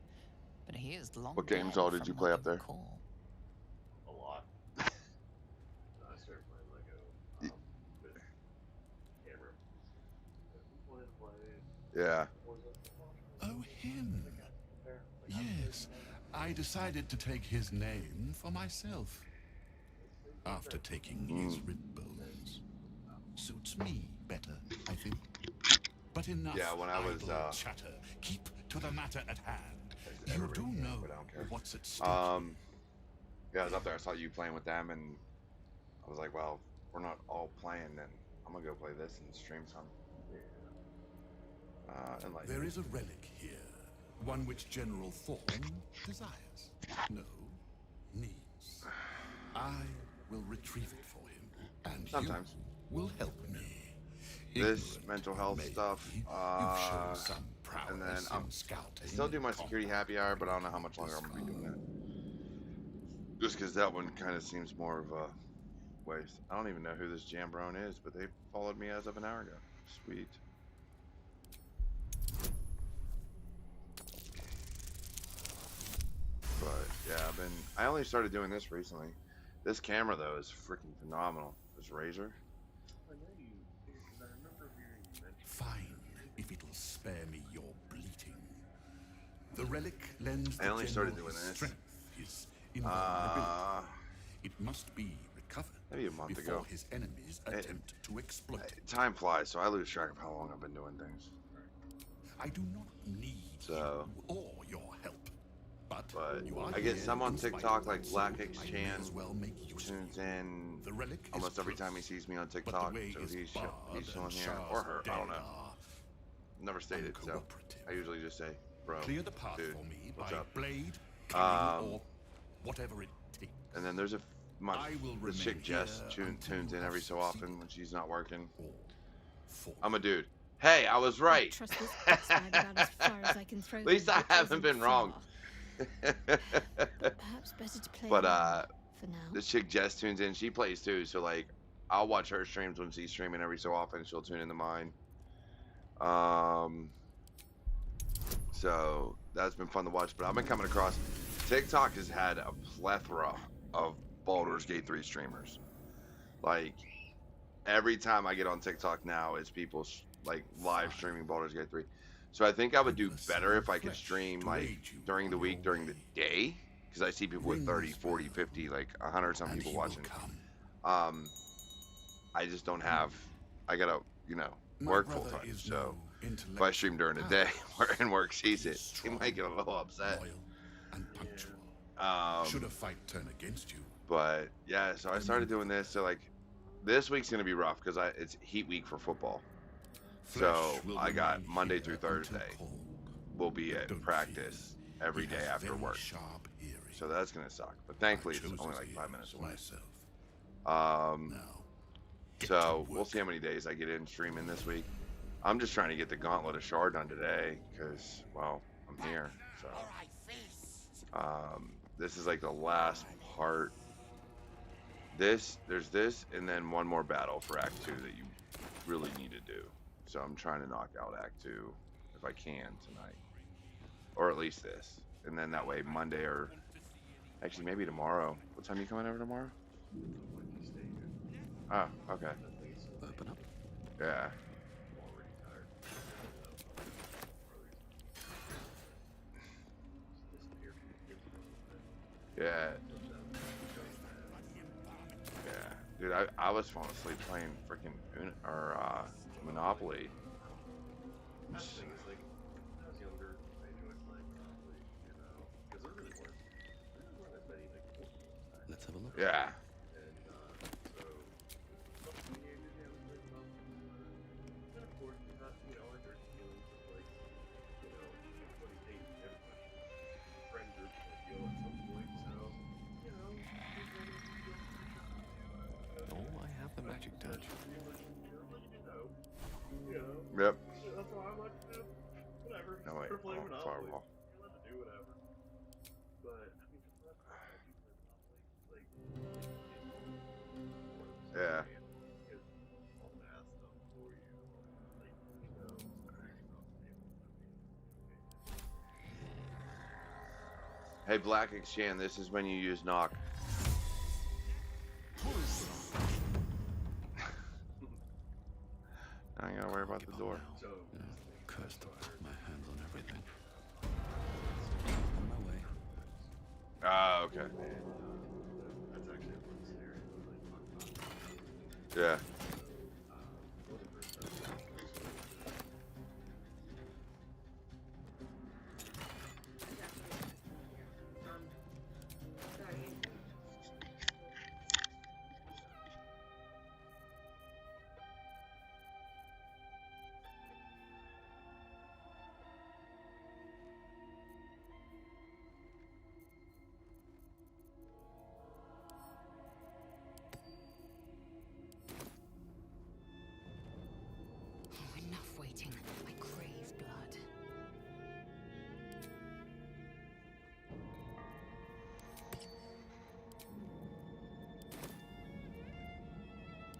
Speaker 3: But he is long
Speaker 2: What games
Speaker 3: dead
Speaker 2: all did
Speaker 3: from
Speaker 2: you play
Speaker 3: what
Speaker 2: up there?
Speaker 3: recall.
Speaker 2: Yeah.
Speaker 7: Oh, him. Yes, I decided to take his name for myself. After taking his rib bones. Suits me better, I think. But enough
Speaker 2: Yeah, when I was
Speaker 7: chatter. Keep to the matter at hand. You do know what's at stake.
Speaker 2: Yeah, I was up there. I saw you playing with them, and I was like, well, we're not all playing, then I'm gonna go play this and stream some. And like,
Speaker 7: there is a relic here, one which General Thorm desires. No, needs. I will retrieve it for him, and
Speaker 2: sometimes
Speaker 7: you will help me.
Speaker 2: This mental health stuff, and then I still do my security happy hour, but I don't know how much longer I'm gonna be doing that. Just because that one kind of seems more of a waste. I don't even know who this Jambron is, but they followed me as of an hour ago. Sweet. But yeah, I only started doing this recently. This camera though is freaking phenomenal. This Razor.
Speaker 7: Fine, if it'll spare me your bleating. The relic lends
Speaker 2: I only started doing this.
Speaker 7: Strength, his invulnerability. It must be recovered
Speaker 2: maybe a month
Speaker 7: before
Speaker 2: ago.
Speaker 7: His enemies attempt to exploit it.
Speaker 2: Time flies, so I lose track of how long I've been doing things.
Speaker 7: I do not need you or your help. But
Speaker 2: I get some on TikTok, like Black Chan tunes in almost every time he sees me on TikTok, so he's still in here, or her, I don't know. Never stated, so I usually just say, bro,
Speaker 7: clear the path
Speaker 2: dude,
Speaker 7: for me
Speaker 2: what's
Speaker 7: by
Speaker 2: up?
Speaker 7: Blade, or whatever it takes.
Speaker 2: And then there's this chick Jess tunes in every so often when she's not working. I'm a dude. Hey, I was right. At least I haven't been wrong.
Speaker 6: Perhaps better to play
Speaker 2: But
Speaker 6: for now.
Speaker 2: this chick Jess tunes in. She plays too, so like I'll watch her streams when she's streaming every so often. She'll tune into mine. So that's been fun to watch. But I've been coming across TikTok has had a plethora of Baldur's Gate 3 streamers. Like every time I get on TikTok now, it's people like live streaming Baldur's Gate 3. So I think I would do better if I could stream like during the week, during the day, because I see people with 30, 40, 50, like 100 some people watching. I just don't have. I gotta, work full time. So if I stream during the day and work sees it, he might get a little upset.
Speaker 7: Should a fight turn against you?
Speaker 2: But yeah, so I started doing this. So like, this week's gonna be rough because it's heat week for football. So I got Monday through Thursday. We'll be at practice every day after work. So that's gonna suck. But thankfully it's only like 5 minutes away. So we'll see how many days I get in streaming this week. I'm just trying to get the Gauntlet of Shar done today because, well, I'm here. So this is like the last part. There's this, and then one more battle for Act 2 that you really need to do. So I'm trying to knock out Act 2 if I can tonight, or at least this, and then that way Monday or actually maybe tomorrow. What time are you coming over tomorrow? Ah, okay.
Speaker 4: Open up.
Speaker 2: Yeah. Yeah. Yeah. Dude, I was falling asleep playing freaking Monopoly.
Speaker 4: Let's have a look.
Speaker 2: Yeah.
Speaker 4: Oh, I have the magic touch.
Speaker 2: Yep. No, wait. Oh, firewall. Yeah. Hey, Black Exchange, this is when you use knock. I ain't gotta worry about the door.
Speaker 7: Yeah, cursed to put my hands on everything. On my way.
Speaker 2: Ah, okay. Yeah.
Speaker 11: Oh, enough waiting. I crave blood.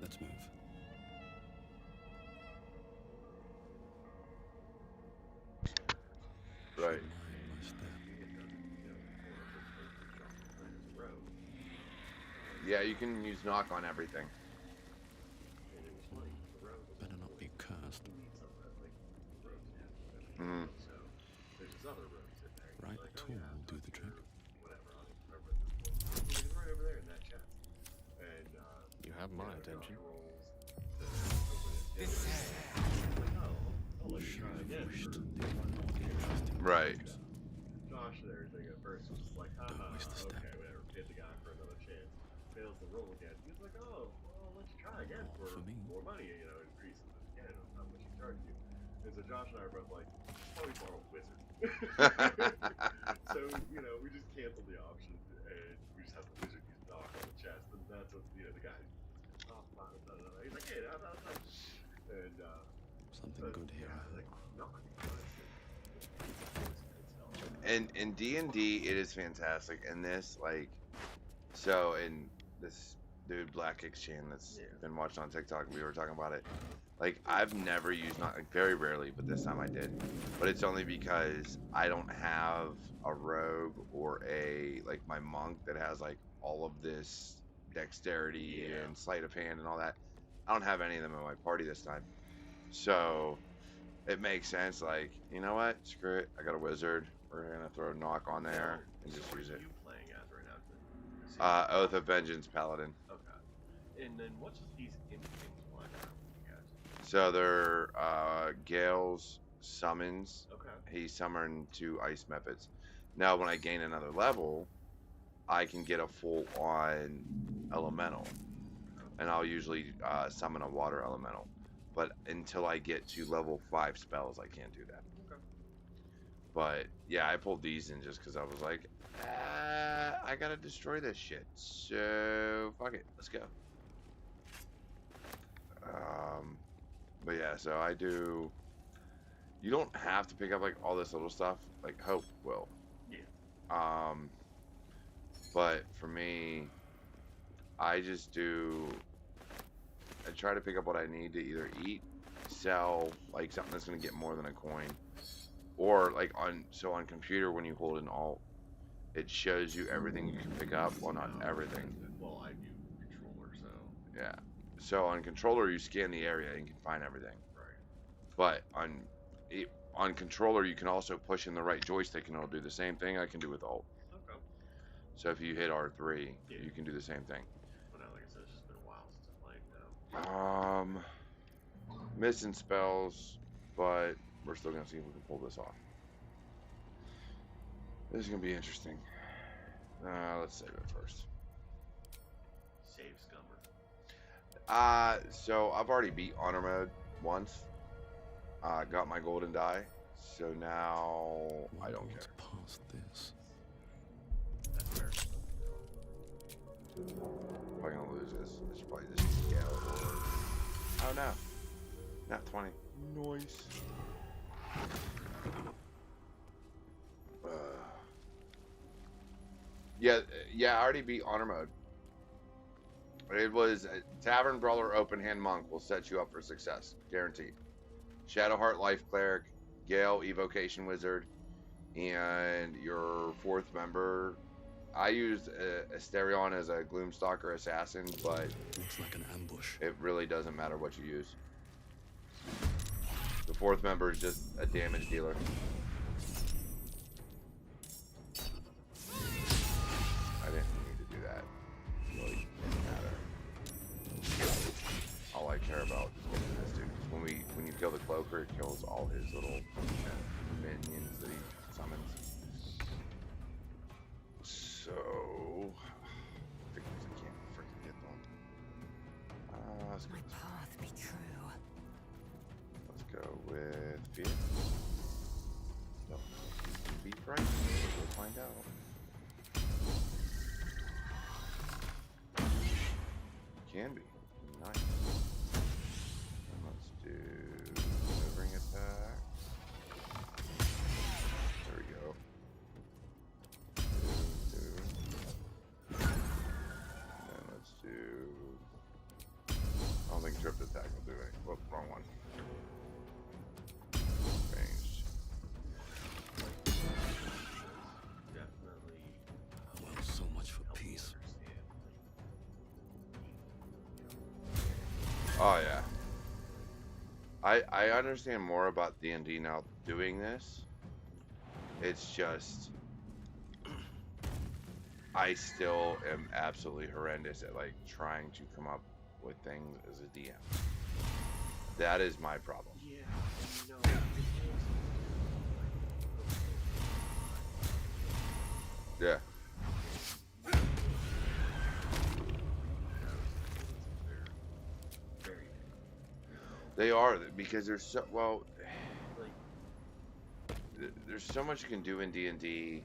Speaker 7: Let's move.
Speaker 2: Right.
Speaker 7: Mind my step.
Speaker 2: Yeah, you can use knock on everything.
Speaker 7: Better not be cursed.
Speaker 2: Mm.
Speaker 7: Right tool will do the trick.
Speaker 5: You have my attention.
Speaker 2: Right.
Speaker 12: Josh and everything at first was just like, haha, okay, whatever, hit the guy for another chance. Fails the roll again. He's like, oh, well, I'll let you try again for more money, you know, increases again on how much he charged you. And so Josh and I are both like, oh, we borrow a wizard. So, you know, we just canceled the option and we just have the wizard use knock on the chest. And that's what, you know, the guy, oh, blah, blah, blah. He's like, hey, and,
Speaker 7: something good here.
Speaker 12: Like, knock.
Speaker 2: And in D&D, it is fantastic. And this, like, so in this dude Black Exchange that's been watched on TikTok, we were talking about it. Like, I've never used not like very rarely, but this time I did. But it's only because I don't have a rogue or a like my monk that has like all of this dexterity and sleight of hand and all that. I don't have any of them in my party this time, so it makes sense. Like, you know what? Screw it. I got a wizard. We're gonna throw a knock on there and just use it.
Speaker 12: What are you playing as right now?
Speaker 2: Oath of Vengeance Paladin.
Speaker 12: Okay. And then what's these instincts one guys?
Speaker 2: So they're Gale's summons.
Speaker 12: Okay.
Speaker 2: He summoned 2 ice methods. Now when I gain another level, I can get a full on elemental. And I'll usually summon a water elemental. But until I get to level 5 spells, I can't do that.
Speaker 12: Okay.
Speaker 2: But yeah, I pulled these in just because I was like, I gotta destroy this shit. So fuck it, let's go. But yeah, so I do. You don't have to pick up like all this little stuff. Like Hope will.
Speaker 12: Yeah.
Speaker 2: But for me, I just do. I try to pick up what I need to either eat, sell, like something that's gonna get more than a coin, or like on computer when you hold an alt, it shows you everything you can pick up. Well, not everything.
Speaker 12: Well, I do controller, so.
Speaker 2: Yeah. So on controller you scan the area and you can find everything.
Speaker 12: Right.
Speaker 2: But on controller you can also push in the right joystick and it'll do the same thing I can do with alt.
Speaker 12: Okay.
Speaker 2: So if you hit R3, you can do the same thing.
Speaker 12: Well, now, like I said, it's just been a while since I played now.
Speaker 2: Missing spells, but we're still gonna see if we can pull this off. This is gonna be interesting. Let's save it first.
Speaker 12: Save Scummer.
Speaker 2: So I've already beat honor mode once. Got my golden die, so now I don't care.
Speaker 7: Past this.
Speaker 12: That's fair.
Speaker 2: If I'm gonna lose this, I should probably just scale. Oh no, not 20. Nice. Yeah, I already beat honor mode. It was a Tavern Brawler Open Hand Monk will set you up for success, guaranteed. Shadowheart Life Cleric, Gale Evocation Wizard, and your 4th member. I used Asterion as a Gloomstalker Assassin, but
Speaker 7: looks like an ambush.
Speaker 2: It really doesn't matter what you use. The fourth member is just a damage dealer. I didn't need to do that. It really didn't matter. All I care about is getting this dude. When you kill the Cloaker, it kills all his little minions that he summons. So I can't freaking get them. Let's go.
Speaker 11: My path be true.
Speaker 2: Let's go with fear. No, be frightened. We'll find out. Can be. Nice. Let's do maneuvering attack. There we go. And then let's do. I don't think tripped attack will do it. Whoop, wrong one. Ranged.
Speaker 12: Definitely.
Speaker 7: Well, so much for peace.
Speaker 2: Oh yeah. I understand more about D&D now doing this. It's just I still am absolutely horrendous at like trying to come up with things as a DM. That is my problem.
Speaker 12: Yeah, no.
Speaker 2: Yeah. They are, because there's so well. There's so much you can do in D&D.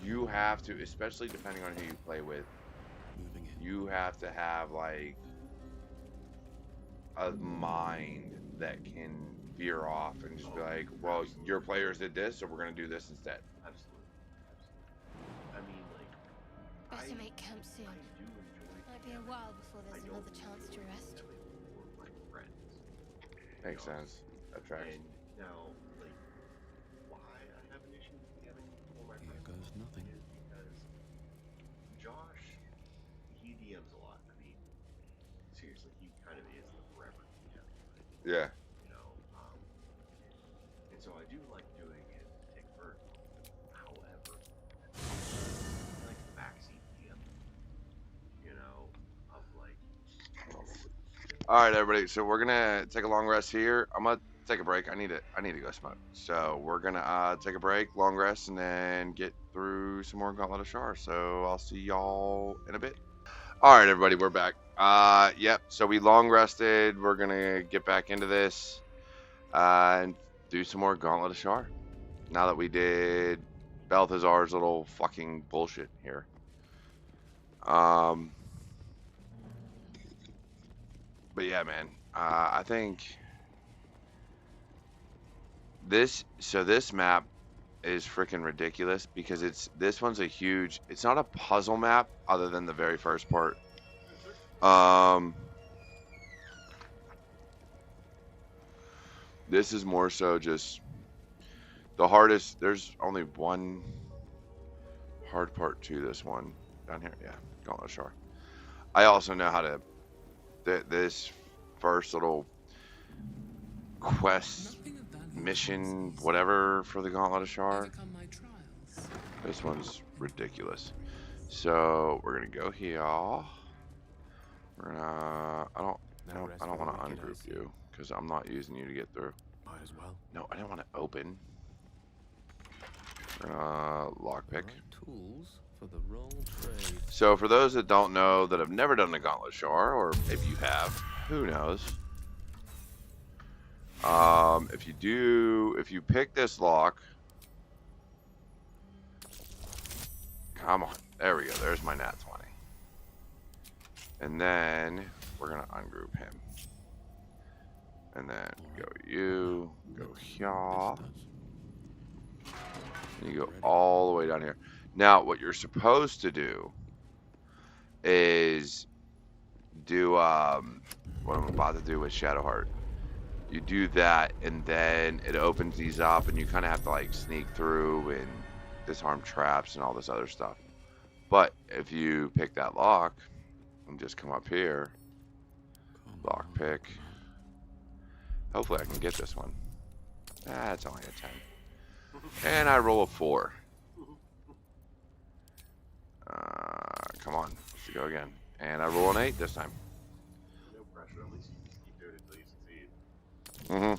Speaker 2: You have to, especially depending on who you play with. You have to have like a mind that can veer off and just be like, well, your players did this, so we're gonna do this instead.
Speaker 12: Absolutely. I mean, like.
Speaker 6: Better make camp soon. Might be a while before there's another chance to rest.
Speaker 2: Makes sense. That tracks.
Speaker 12: And now, like, why I have an issue with DMing for my friends
Speaker 7: goes nothing.
Speaker 12: is because Josh, he DMs a lot. I mean, seriously, he kind of is the forever DM.
Speaker 2: Yeah.
Speaker 12: You know, and so I do like doing it take birth. However, like backseat DM, you know, of like.
Speaker 2: All right, everybody. So we're gonna take a long rest here. I'm gonna take a break. I need to go smoke. So we're gonna take a break, long rest, and then get through some more Gauntlet of Shar. So I'll see y'all in a bit. All right, everybody, we're back. Yep. So we long rested. We're gonna get back into this and do some more Gauntlet of Shar. Now that we did Balthazar's little fucking bullshit here. But yeah, man, I think this map is freaking ridiculous because this one's a huge, it's not a puzzle map other than the very first part. This is more so just the hardest, there's only one hard part to this one down here. Yeah, Gauntlet of Shar. I also know how to this first little quest mission whatever for the Gauntlet of Shar, this one's ridiculous. So we're gonna go here. We're gonna I don't want to ungroup you because I'm not using you to get through.
Speaker 5: Might as well.
Speaker 2: No, I didn't want to open. We're gonna lockpick.
Speaker 4: Tools for the roll trade.
Speaker 2: So for those that don't know, that have never done the Gauntlet of Shar, or maybe you have, who knows? If you pick this lock, come on, there we go. There's my nat 20, and then we're gonna ungroup him, and then go you, go here, and you go all the way down here. Now, what you're supposed to do is do what I'm about to do with Shadowheart. You do that, and then it opens these up, and you kind of have to like sneak through and disarm traps and all this other stuff. But if you pick that lock and just come up here, lock pick, Hopefully I can get this one. That's only a 10. And I roll a 4. Come on. Let's go again. And I roll an 8 this time.
Speaker 12: No pressure. At least you just keep doing it until you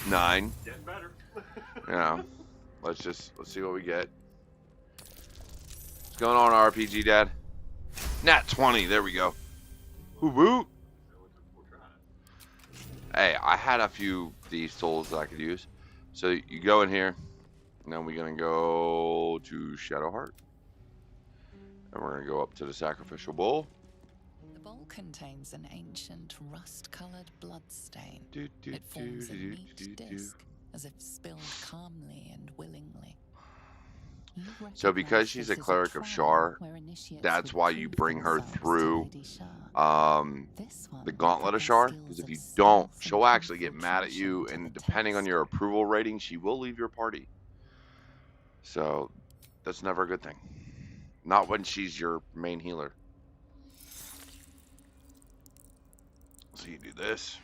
Speaker 12: succeed.
Speaker 2: 9.
Speaker 12: Getting better.
Speaker 2: You know. Let's see what we get. What's going on, RPG Dad? Nat 20. There we go. Woo woo. Hey, I had a few these tools that I could use. So you go in here, and then we're gonna go to Shadowheart, and we're gonna go up to the sacrificial bowl.
Speaker 3: The bowl contains an ancient rust-colored bloodstain. It forms a neat disc, as if spilled calmly and willingly.
Speaker 2: So because she's a cleric of Shar, that's why you bring her through the Gauntlet of Shar. Because if you don't, she'll actually get mad at you, and depending on your approval rating, she will leave your party. So that's never a good thing. Not when she's your main healer. So you do this,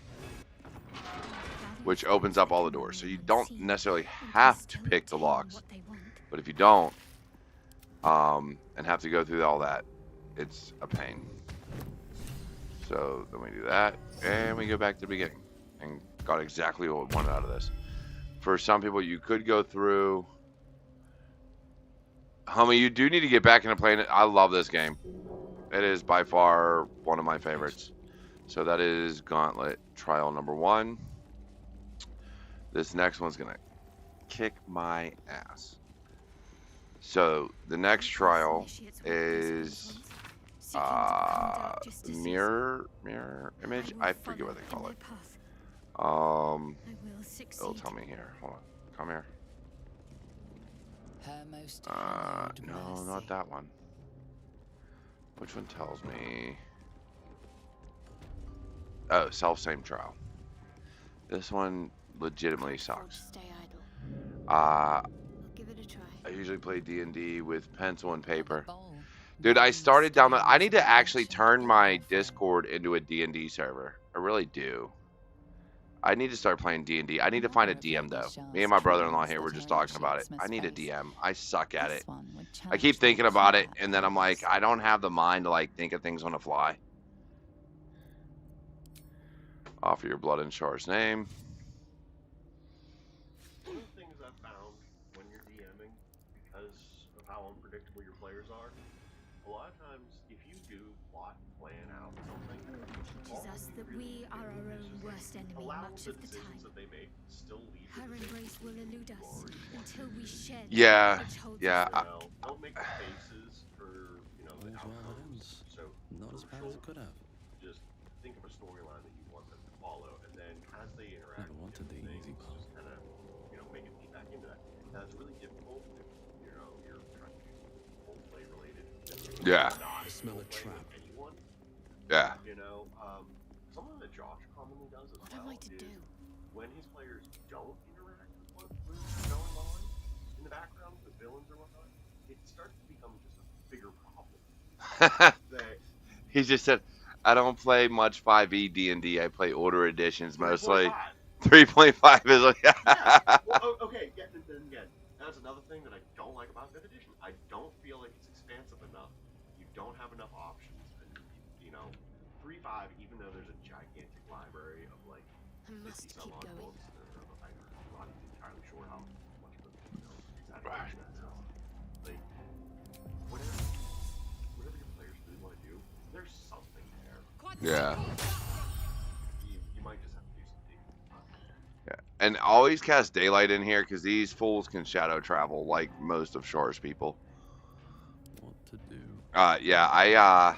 Speaker 2: which opens up all the doors. So you don't necessarily have to pick the locks. But if you don't, and have to go through all that, it's a pain. So then we do that, and we go back to the beginning, and got exactly what we wanted out of this. For some people, you could go through. Homie, you do need to get back into playing it. I love this game. It is by far one of my favorites. So that is Gauntlet Trial number 1. This next one's gonna kick my ass. So the next trial is mirror image. I forget what they call it. It'll tell me here. Hold on. Come here. No, not that one. Which one tells me? Oh, self-same trial. This one legitimately sucks. I usually play D&D with pencil and paper. Dude, I started down the... I need to actually turn my Discord into a D&D server. I really do. I need to start playing D&D. I need to find a DM, though. Me and my brother-in-law here were just talking about it. I need a DM. I suck at it. I keep thinking about it, and then I'm like, I don't have the mind to, like, think of things on the fly. Offer your blood in Shar's name.
Speaker 12: One of the things I've found when you're DMing, because of how unpredictable your players are, a lot of times if you do plot plan out something,
Speaker 6: teaches us that we are our own worst enemy much of the time.
Speaker 12: That they make still lead
Speaker 6: her embrace will elude us until we shed.
Speaker 2: Yeah.
Speaker 12: Don't make the faces for the outcomes. So
Speaker 7: not as bad as it could have.
Speaker 12: Just think of a storyline that you want them to follow, and then as they interact,
Speaker 7: Never wanted the easy part.
Speaker 12: Just kind of make it feed back into that. That's really difficult if you're trying to do roleplay related.
Speaker 2: Yeah.
Speaker 7: I smell a trap.
Speaker 12: Anyone.
Speaker 2: Yeah.
Speaker 12: Something that Josh commonly does as well is when his players don't interact with what's going on in the background with villains or whatnot, it starts to become just a bigger problem.
Speaker 2: He just said, I don't play much 5e D&D. I play older editions mostly. 3.5 is like...
Speaker 12: Well, okay, then again, that's another thing that I don't like about 5th edition. I don't feel like it's expansive enough. You don't have enough options. And, 3.5, even though there's a gigantic library of like 50 some odd books, I'm not entirely sure how much of exaggeration that sounds. Like, whatever your players really want to do, there's something there.
Speaker 2: Yeah.
Speaker 12: You might just have to do some digging.
Speaker 2: Yeah. And always cast daylight in here because these fools can shadow travel like most of Shar's people.
Speaker 7: What to do?
Speaker 2: Yeah,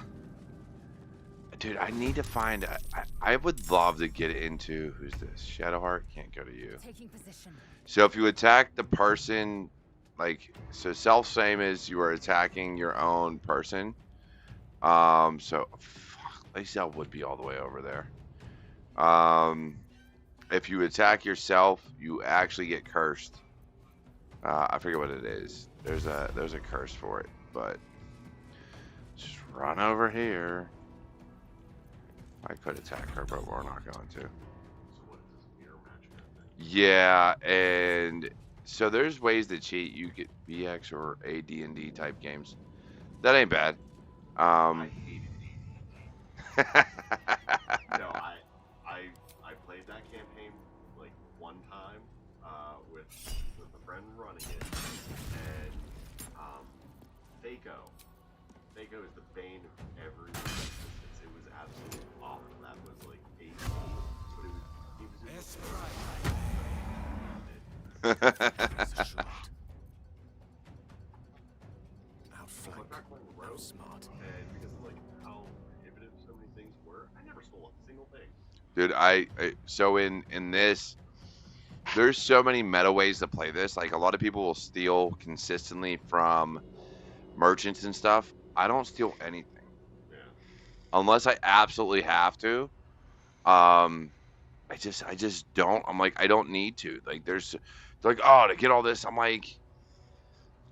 Speaker 2: dude, I need to find... I would love to get into... Who's this? Shadowheart? Can't go to you. So if you attack the person... So self-same is you are attacking your own person. So... Fuck, Lacey would be all the way over there. If you attack yourself, you actually get cursed. I forget what it is. There's a curse for it, but... Just run over here. I could attack her, but we're not going to.
Speaker 12: So what is this mirror match kind of thing?
Speaker 2: Yeah, and so there's ways to cheat. You get BX or AD&D type games. That ain't bad.
Speaker 12: I hated AD&D. No, I played that campaign like one time with a friend running it, and Faco is the bane of every existence. It was absolutely awful. That was like AD, but he was in
Speaker 5: Outsmart.
Speaker 12: And because of like how prohibitive so many things were, I never stole a single thing.
Speaker 2: Dude, so in this, there's so many meta ways to play this. Like a lot of people will steal consistently from merchants and stuff. I don't steal anything.
Speaker 12: Yeah.
Speaker 2: Unless I absolutely have to. I just don't. I'm like, I don't need to. Like they're like, oh, to get all this, I'm like,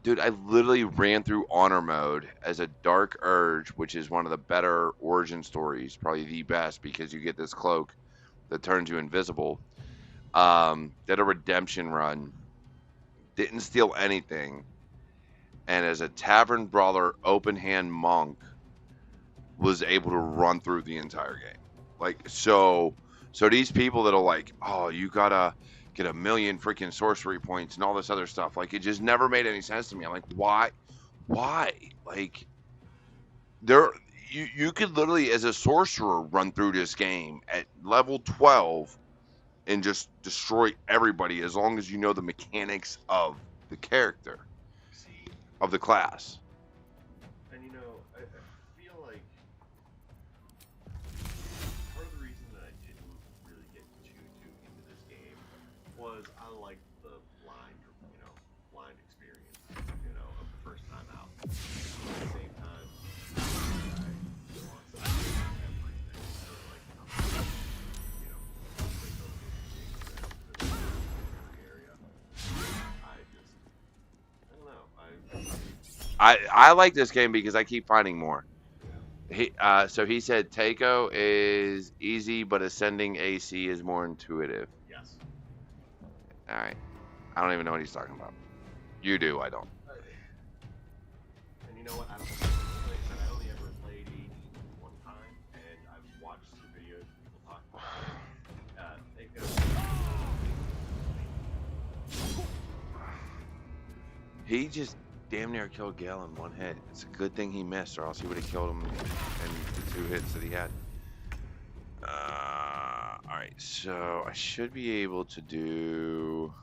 Speaker 2: dude, I literally ran through honor mode as a Dark Urge, which is one of the better origin stories, probably the best, because you get this cloak that turns you invisible. Did a redemption run, didn't steal anything, and as a tavern brawler open hand monk was able to run through the entire game. Like so these people that'll like, oh, you gotta get 1 million freaking sorcery points and all this other stuff, like it just never made any sense to me. I'm like, why like you could literally as a sorcerer run through this game at level 12 and just destroy everybody as long as you know the mechanics of the character, of the class.
Speaker 12: And you know, I feel like part of the reason that I didn't really get too into this game was I liked the blind experience, of the first time out. At the same time, I lost everything. So like, area. I don't know.
Speaker 2: I like this game because I keep finding more. So he said Taiko is easy, but ascending AC is more intuitive.
Speaker 12: Yes.
Speaker 2: All right. I don't even know what he's talking about. You do, I don't.
Speaker 12: And you know what? I only ever played AD one time, and I've watched some videos of people talk about it.
Speaker 2: He just damn near killed Gale in one hit. It's a good thing he missed, or else he would have killed him in the 2 hits that he had. Alright, so I should be able to do...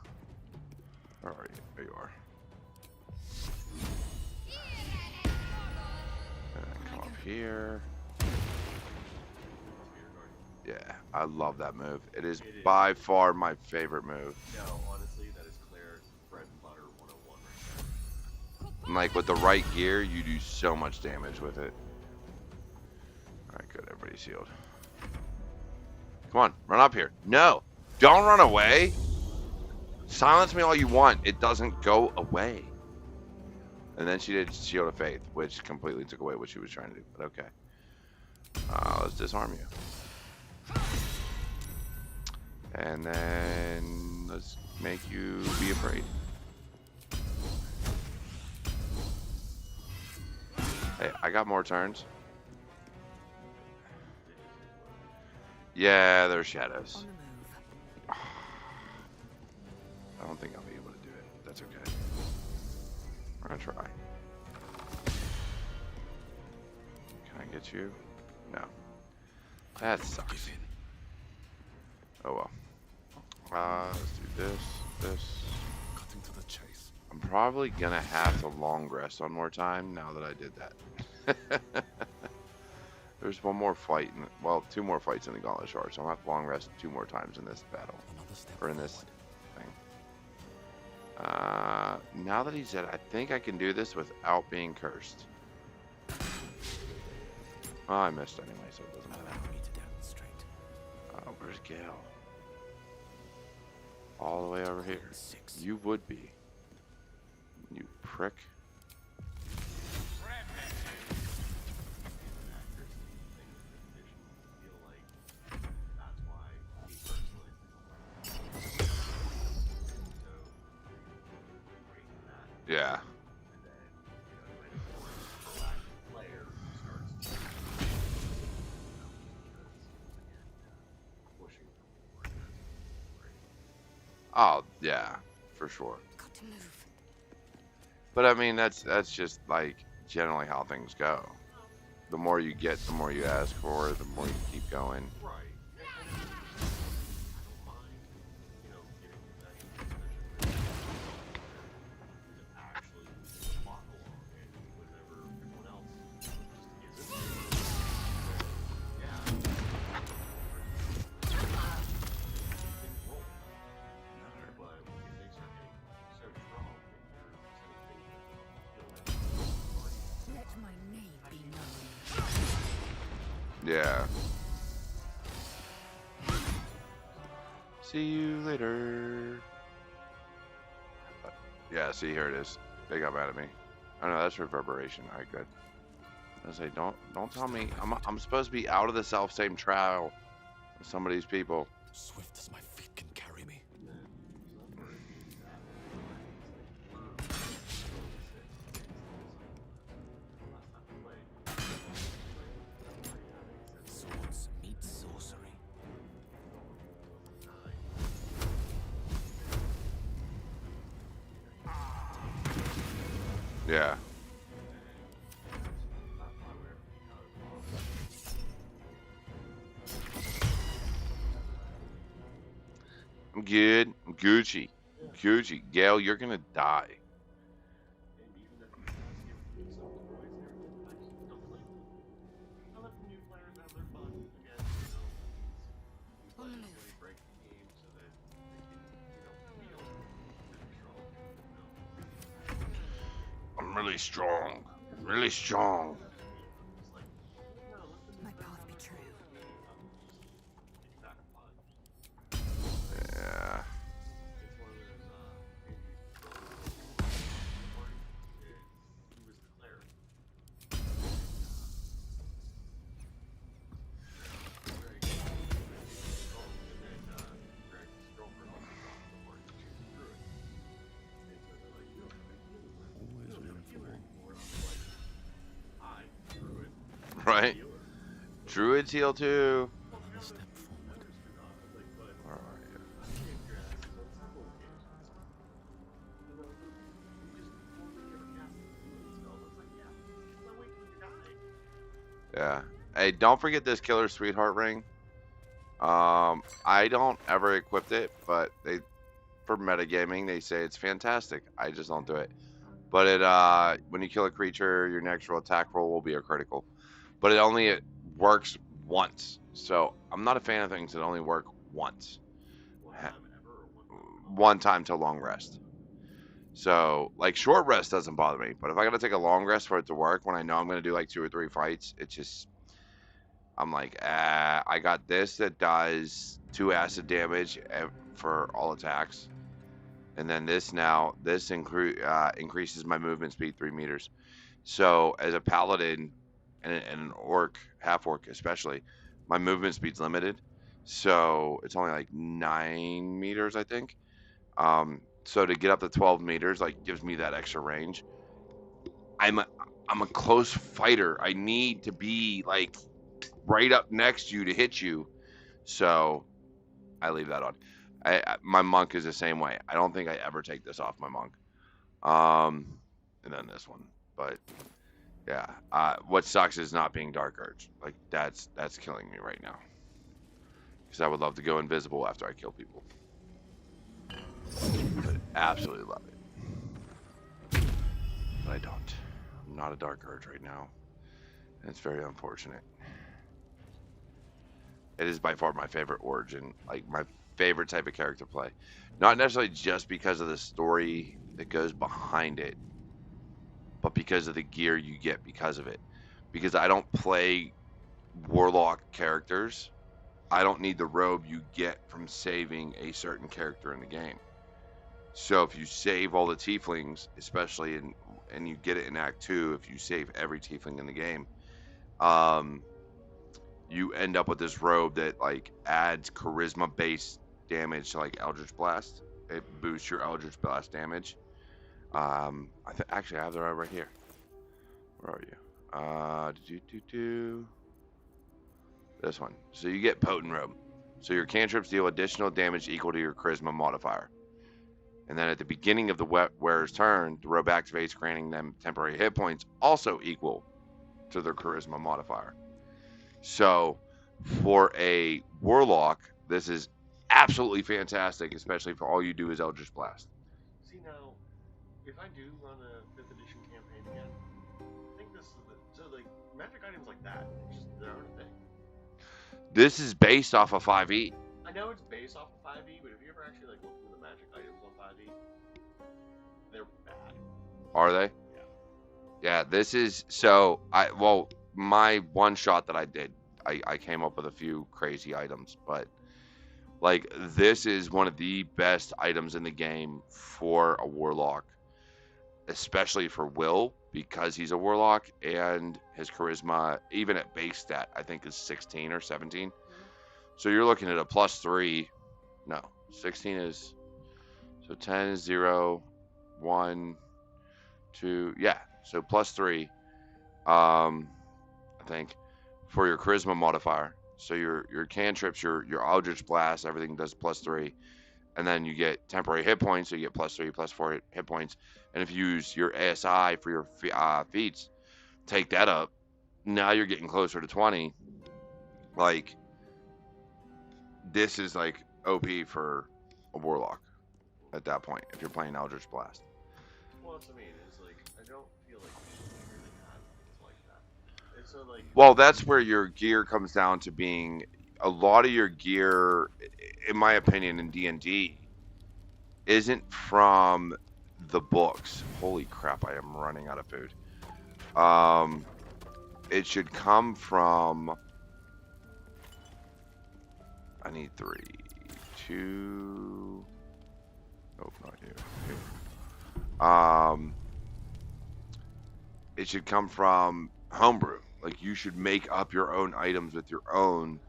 Speaker 2: Where are you? There you are. Come up here. Yeah, I love that move. It is by far my favorite move.
Speaker 12: No, honestly, that is Claire's bread and butter 101 right there.
Speaker 2: And like with the right gear, you do so much damage with it. Alright, good. Everybody's healed. Come on, run up here. No, don't run away. Silence me all you want. It doesn't go away. And then she did Shield of Faith, which completely took away what she was trying to do. But okay. Let's disarm you. And then let's make you be afraid. Hey, I got more turns. Yeah, there's shadows. I don't think I'll be able to do it. That's okay. We're gonna try. Can I get you? No. That sucks. Oh well. Let's do this.
Speaker 5: Cutting to the chase.
Speaker 2: I'm probably gonna have to long rest one more time now that I did that. There's one more fight, well, 2 more fights in the Gauntlet of Shar, so I'll have to long rest 2 more times in this battle, or in this thing. Now that he's dead, I think I can do this without being cursed. Oh, I missed anyway, so it doesn't matter. Where's Gale? All the way over here. You would be. You prick. Yeah. Oh yeah, for sure.
Speaker 11: Got to move.
Speaker 2: But I mean, that's just like generally how things go. The more you get, the more you ask for, the more you keep going.
Speaker 11: Let my name be known.
Speaker 2: Yeah. See you later. Yeah, see, here it is. They got mad at me. Oh no, that's reverberation. Alright, good. I say, don't tell me. I'm supposed to be out of the self-same trial with some of these people.
Speaker 5: Swift as my feet can carry me. Swords meet sorcery.
Speaker 2: Yeah. I'm good. I'm Gucci. Gucci. Gail, you're gonna die.
Speaker 11: On the move.
Speaker 2: I'm really strong. Really strong.
Speaker 11: My path be true.
Speaker 2: Yeah. Right? Druids heal too.
Speaker 5: Step forward.
Speaker 2: Where are you? Yeah. Hey, don't forget this Killer Sweetheart ring. I don't ever equip it, but for metagaming they say it's fantastic. I just don't do it. But it when you kill a creature, your next attack roll will be a critical. But it works once. So I'm not a fan of things that only work once. One time to long rest. So like short rest doesn't bother me, but if I gotta take a long rest for it to work when I know I'm gonna do like 2 or 3 fights, it's just I'm like, I got this that does 2 acid damage for all attacks. And then this increases my movement speed 3 meters. So as a paladin and an orc, half orc especially, my movement speed's limited. So it's only like 9 meters, I think. So to get up to 12 meters, like gives me that extra range. I'm a close fighter. I need to be like right up next to you to hit you. So I leave that on. My monk is the same way. I don't think I ever take this off my monk. And then this one. But yeah, what sucks is not being Dark Urge. Like that's killing me right now. Because I would love to go invisible after I kill people. But absolutely love it. But I don't. I'm not a Dark Urge right now. And it's very unfortunate. It is by far my favorite origin, like my favorite type of character play. Not necessarily just because of the story that goes behind it, but because of the gear you get because of it. Because I don't play warlock characters. I don't need the robe you get from saving a certain character in the game. So if you save all the tieflings, especially and you get it in Act 2, if you save every tiefling in the game, you end up with this robe that like adds charisma based damage to like Eldritch Blast. It boosts your Eldritch Blast damage. Actually I have the right here. Where are you? This one. So you get Potent Robe. So your cantrips deal additional damage equal to your charisma modifier. And then at the beginning of the wearer's turn, the robe activates, granting them temporary hit points also equal to their charisma modifier. So for a warlock, this is absolutely fantastic, especially for all you do is Eldritch Blast.
Speaker 12: See, now, if I do run a 5th edition campaign again, I think this is so like magic items like that, just their own thing.
Speaker 2: This is based off of 5e.
Speaker 12: I know it's based off of 5e, but if you ever actually like look through the magic items on 5e, they're bad.
Speaker 2: Are they? Yeah, this is so my one shot that I did, I came up with a few crazy items, but like this is one of the best items in the game for a warlock, especially for Will, because he's a warlock and his charisma, even at base stat, I think is 16 or 17. So you're looking at a +3. No, 16 is, so 10 is 0, 1, 2, yeah, so +3. I think for your charisma modifier. So your cantrips, your Eldritch Blast, everything does +3, and then you get temporary hit points. So you get +3, +4 hit points. And if you use your ASI for your feats, take that up. Now you're getting closer to 20. Like, this is like OP for a warlock at that point if you're playing Eldritch Blast.
Speaker 12: Well, that's what I mean. It's like I don't feel like you should really have things like that. And so like.
Speaker 2: Well, that's where your gear comes down to being a lot of your gear, in my opinion, in D&D, isn't from the books. Holy crap! I am running out of food. It should come from. I need 3, 2. Oh, not you. Here. It should come from homebrew. Like, you should make up your own items with your own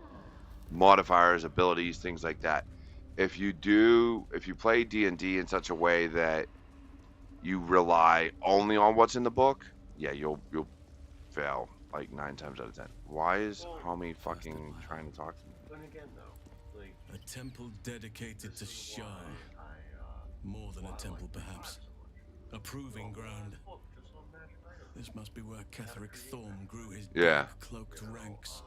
Speaker 2: modifiers, abilities, things like that. If you play D&D in such a way that you rely only on what's in the book, yeah, you'll fail like 9 times out of 10. Why is homie fucking trying to talk to me?
Speaker 12: But again, though, like
Speaker 5: a temple dedicated to Shar, more than a temple, perhaps. A proving ground. This must be where Catherick Thorm grew his dark cloaked ranks.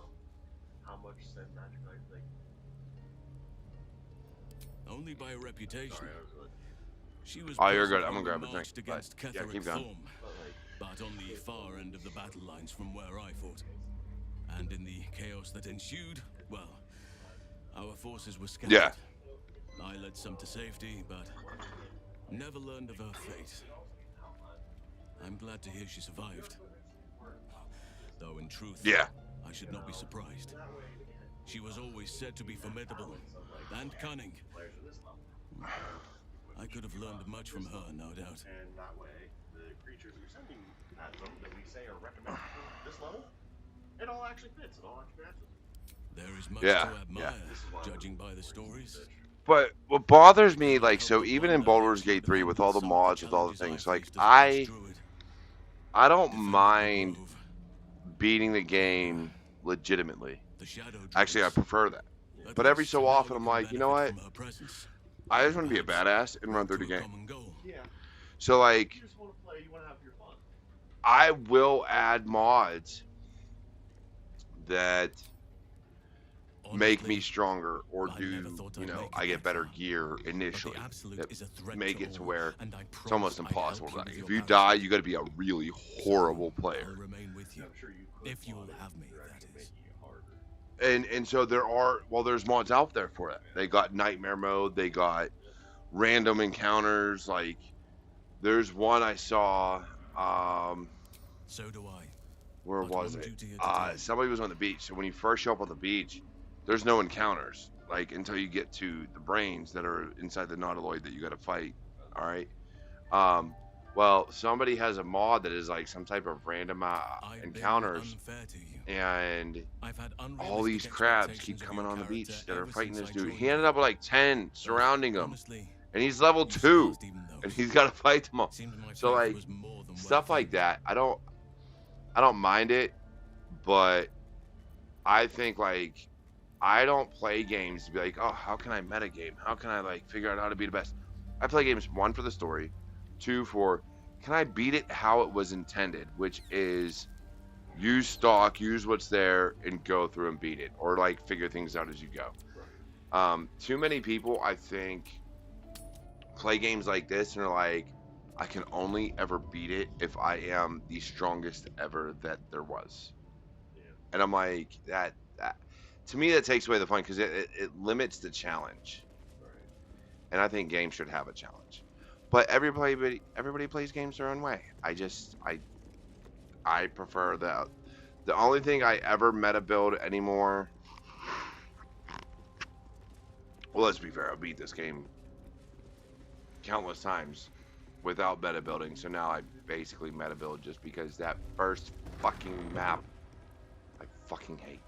Speaker 12: How much said magic like?
Speaker 5: Only by reputation.
Speaker 12: Sorry,
Speaker 5: she was.
Speaker 2: Oh, you're good. I'm gonna grab a drink.
Speaker 5: Against
Speaker 2: Yeah, keep going.
Speaker 5: Thorm, but on the far end of the battle lines from where I fought, and in the chaos that ensued, well, our forces were scattered.
Speaker 2: Yeah.
Speaker 5: I led some to safety, but never learned of her fate. I'm glad to hear she survived. Though in truth, I should not be surprised. She was always said to be formidable and cunning. I could have learned much from her, no doubt.
Speaker 12: And that way, the creatures we're sending at them that we say are recommended for this level, it all actually fits. It all actually matches.
Speaker 5: There is much to admire, judging by the stories.
Speaker 2: But what bothers me, like, so even in Baldur's Gate 3, with all the mods, with all the things, like, I don't mind beating the game legitimately. Actually, I prefer that. But every so often, I'm like, you know what? I just want to be a badass and run through the game. So, like,
Speaker 12: You just want to play. You want to have your fun.
Speaker 2: I will add mods that make me stronger, or do, you know, I get better gear initially that make it to where it's almost impossible. Like, if you die, you got to be a really horrible player.
Speaker 5: If you will have me, that is.
Speaker 2: And so there's mods out there for it. They got nightmare mode, they got random encounters, like there's one I saw,
Speaker 5: so do I.
Speaker 2: Where was it? Somebody was on the beach. So when you first show up on the beach, there's no encounters, like, until you get to the brains that are inside the nautiloid that you got to fight. All right. Well, somebody has a mod that is like some type of random encounters, and all these crabs keep coming on the beach that are fighting this dude. He ended up with like 10 surrounding him, and he's level 2, and he's got to fight them all. So like stuff like that, I don't mind it, but I think like I don't play games to be like, oh, how can I metagame? How can I like figure out how to be the best? I play games, 1, for the story, 2, for can I beat it how it was intended, which is use stock, use what's there, and go through and beat it, or like figure things out as you go. Too many people, I think, play games like this and are like, I can only ever beat it if I am the strongest ever that there was. And I'm like, that to me, that takes away the fun, because it limits the challenge. And I think games should have a challenge. But everybody plays games their own way. I prefer that. The only thing I ever meta build anymore. Well, let's be fair. I beat this game countless times without meta building. So now I basically meta build just because that first fucking map I fucking hate.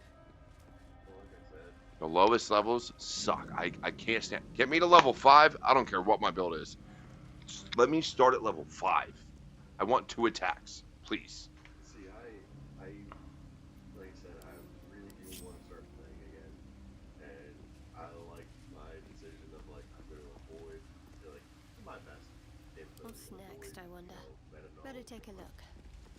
Speaker 2: The lowest levels suck. I can't stand. Get me to level 5. I don't care what my build is. Just let me start at level 5. I want 2 attacks, please.
Speaker 12: See, I like I said, I really do want to start playing again, and I like my decision of like I'm going to avoid like my best.
Speaker 6: What's next, I wonder? Better take a look.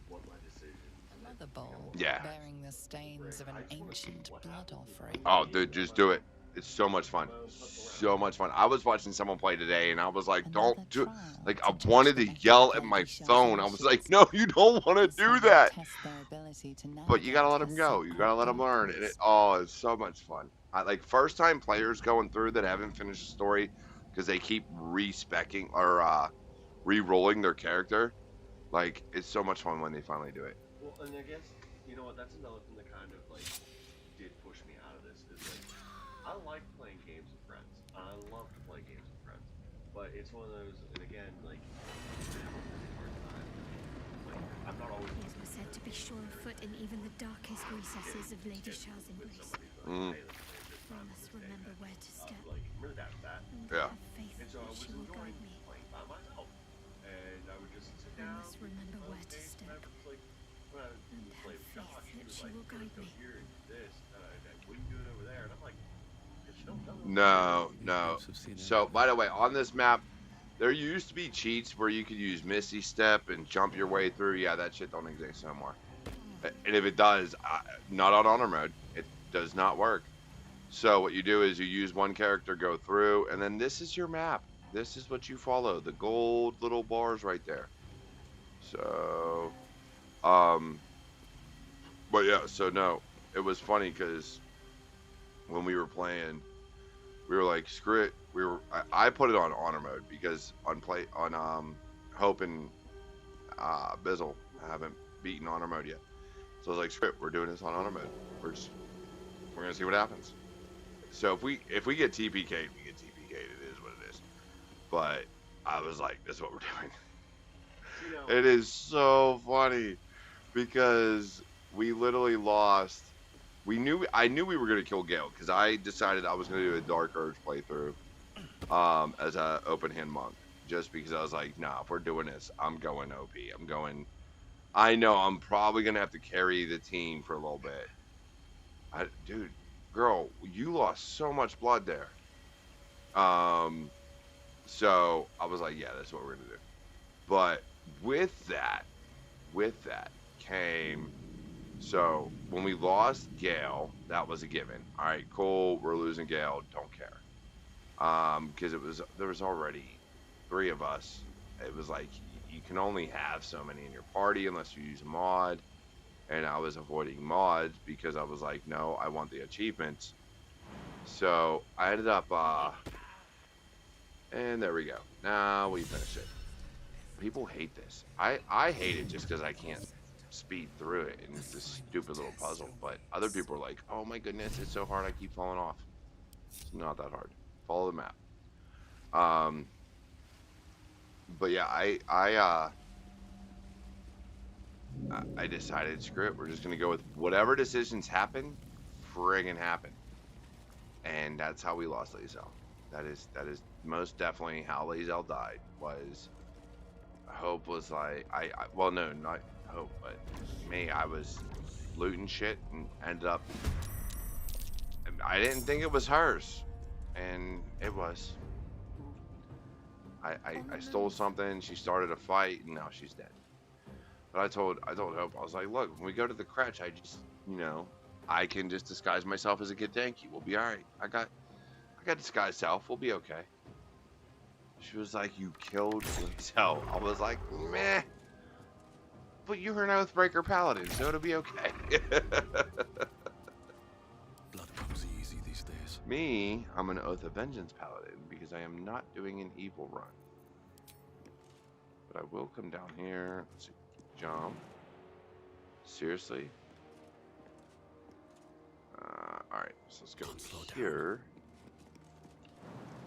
Speaker 12: What my decision.
Speaker 3: Another bowl bearing the stains of an ancient blood offering.
Speaker 2: Oh, dude, just do it. It's so much fun. So much fun. I was watching someone play today, and I was like, don't do it. Like, I wanted to yell at my phone. I was like, no, you don't want to do that. But you got to let them go. You got to let them learn. And it's so much fun. Like, first-time players going through that haven't finished the story because they keep re-speccing or re-rolling their character. Like, it's so much fun when they finally do it.
Speaker 12: Well, and I guess, you know what, that's another thing that kind of, like, did push me out of this, is, like, I like playing games with friends. I love to play games with friends. But it's one of those, and again, like, I have a really hard time. Like, I'm not always...
Speaker 6: These were said to be sure of foot in even the darkest recesses of Lady Shar's embrace. We must remember where to step.
Speaker 12: Like, remember that?
Speaker 6: And
Speaker 2: yeah.
Speaker 6: have faith
Speaker 12: And so I was
Speaker 6: she will guide
Speaker 12: enjoying
Speaker 6: me.
Speaker 12: playing by myself. And I would just sit
Speaker 6: We
Speaker 12: down.
Speaker 6: must remember where to step.
Speaker 12: When I
Speaker 6: And
Speaker 12: play
Speaker 6: have
Speaker 12: with
Speaker 6: faith
Speaker 12: Josh, he
Speaker 6: that
Speaker 12: was
Speaker 6: she
Speaker 12: like,
Speaker 6: will guide
Speaker 12: go
Speaker 6: me.
Speaker 12: here and do this, what are you doing over there? And I'm like, bitch, don't tell me.
Speaker 2: No. So, by the way, on this map, there used to be cheats where you could use Misty Step and jump your way through. Yeah, that shit don't exist no more. And if it does, not on honor mode, it does not work. So what you do is you use one character, go through, and then this is your map. This is what you follow. The gold little bars right there. So, but yeah, so no, it was funny because when we were playing, we were like, screw it. I put it on honor mode because on Hope and Bizzle haven't beaten honor mode yet. So I was like, screw it, we're doing this on honor mode. We're gonna see what happens. So if we get TPK'd, we get TPK'd. It is what it is. But I was like, this is what we're doing. It is so funny because we literally lost. I knew we were gonna kill Gale because I decided I was gonna do a Dark Urge playthrough as a open hand monk, just because I was like, nah, if we're doing this, I'm going OP. I know I'm probably gonna have to carry the team for a little bit. Dude, girl, you lost so much blood there. So I was like, yeah, that's what we're gonna do. But with that came, so when we lost Gale, that was a given. All right, cool, we're losing Gale, don't care. Because there was already 3 of us. It was like you can only have so many in your party unless you use a mod. And I was avoiding mods because I was like, no, I want the achievements. So I ended up, and there we go. Now we finish it. People hate this. I hate it just because I can't speed through it, and it's this stupid little puzzle. But other people are like, oh my goodness, it's so hard, I keep falling off. It's not that hard. Follow the map. But yeah, I decided, screw it, we're just going to go with whatever decisions happen, friggin' happen. And that's how we lost Lizelle. That is most definitely how Lae'zel died. Was Hope was like well, no, not Hope, but me. I was looting shit and ended up. I didn't think it was hers, and it was. I stole something. She started a fight, and now she's dead. But I told Hope, I was like, look, when we go to the crutch, I just, you know, I can just disguise myself as a good tanky. We'll be all right. I got disguise self. We'll be okay. She was like, you killed Lae'zel. I was like, meh. But you're an Oathbreaker Paladin, so it'll be okay.
Speaker 7: Blood comes easy these days.
Speaker 2: Me, I'm an Oath of Vengeance Paladin because I am not doing an evil run. But I will come down here. Let's see. Jump. Seriously? Alright, so let's go here.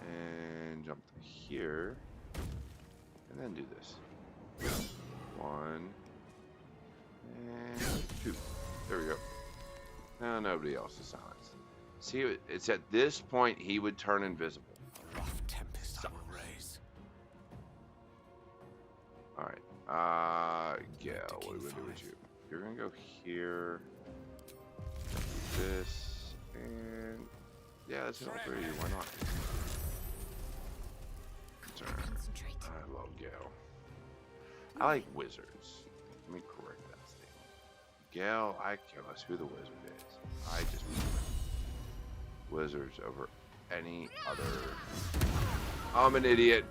Speaker 2: And jump to here. And then do this. 1. And 2. There we go. Now nobody else is silenced. See, it's at this point he would turn invisible.
Speaker 4: A rough tempest I will raise.
Speaker 2: Alright. Gale, what are we gonna do with you? You're gonna go here. This. And yeah, that's all three of you. Why not?
Speaker 11: Concentrate.
Speaker 2: I love Gale. I like wizards. Let me correct that statement. Gale, I care less who the wizard is. I just wizards over any other. I'm an idiot.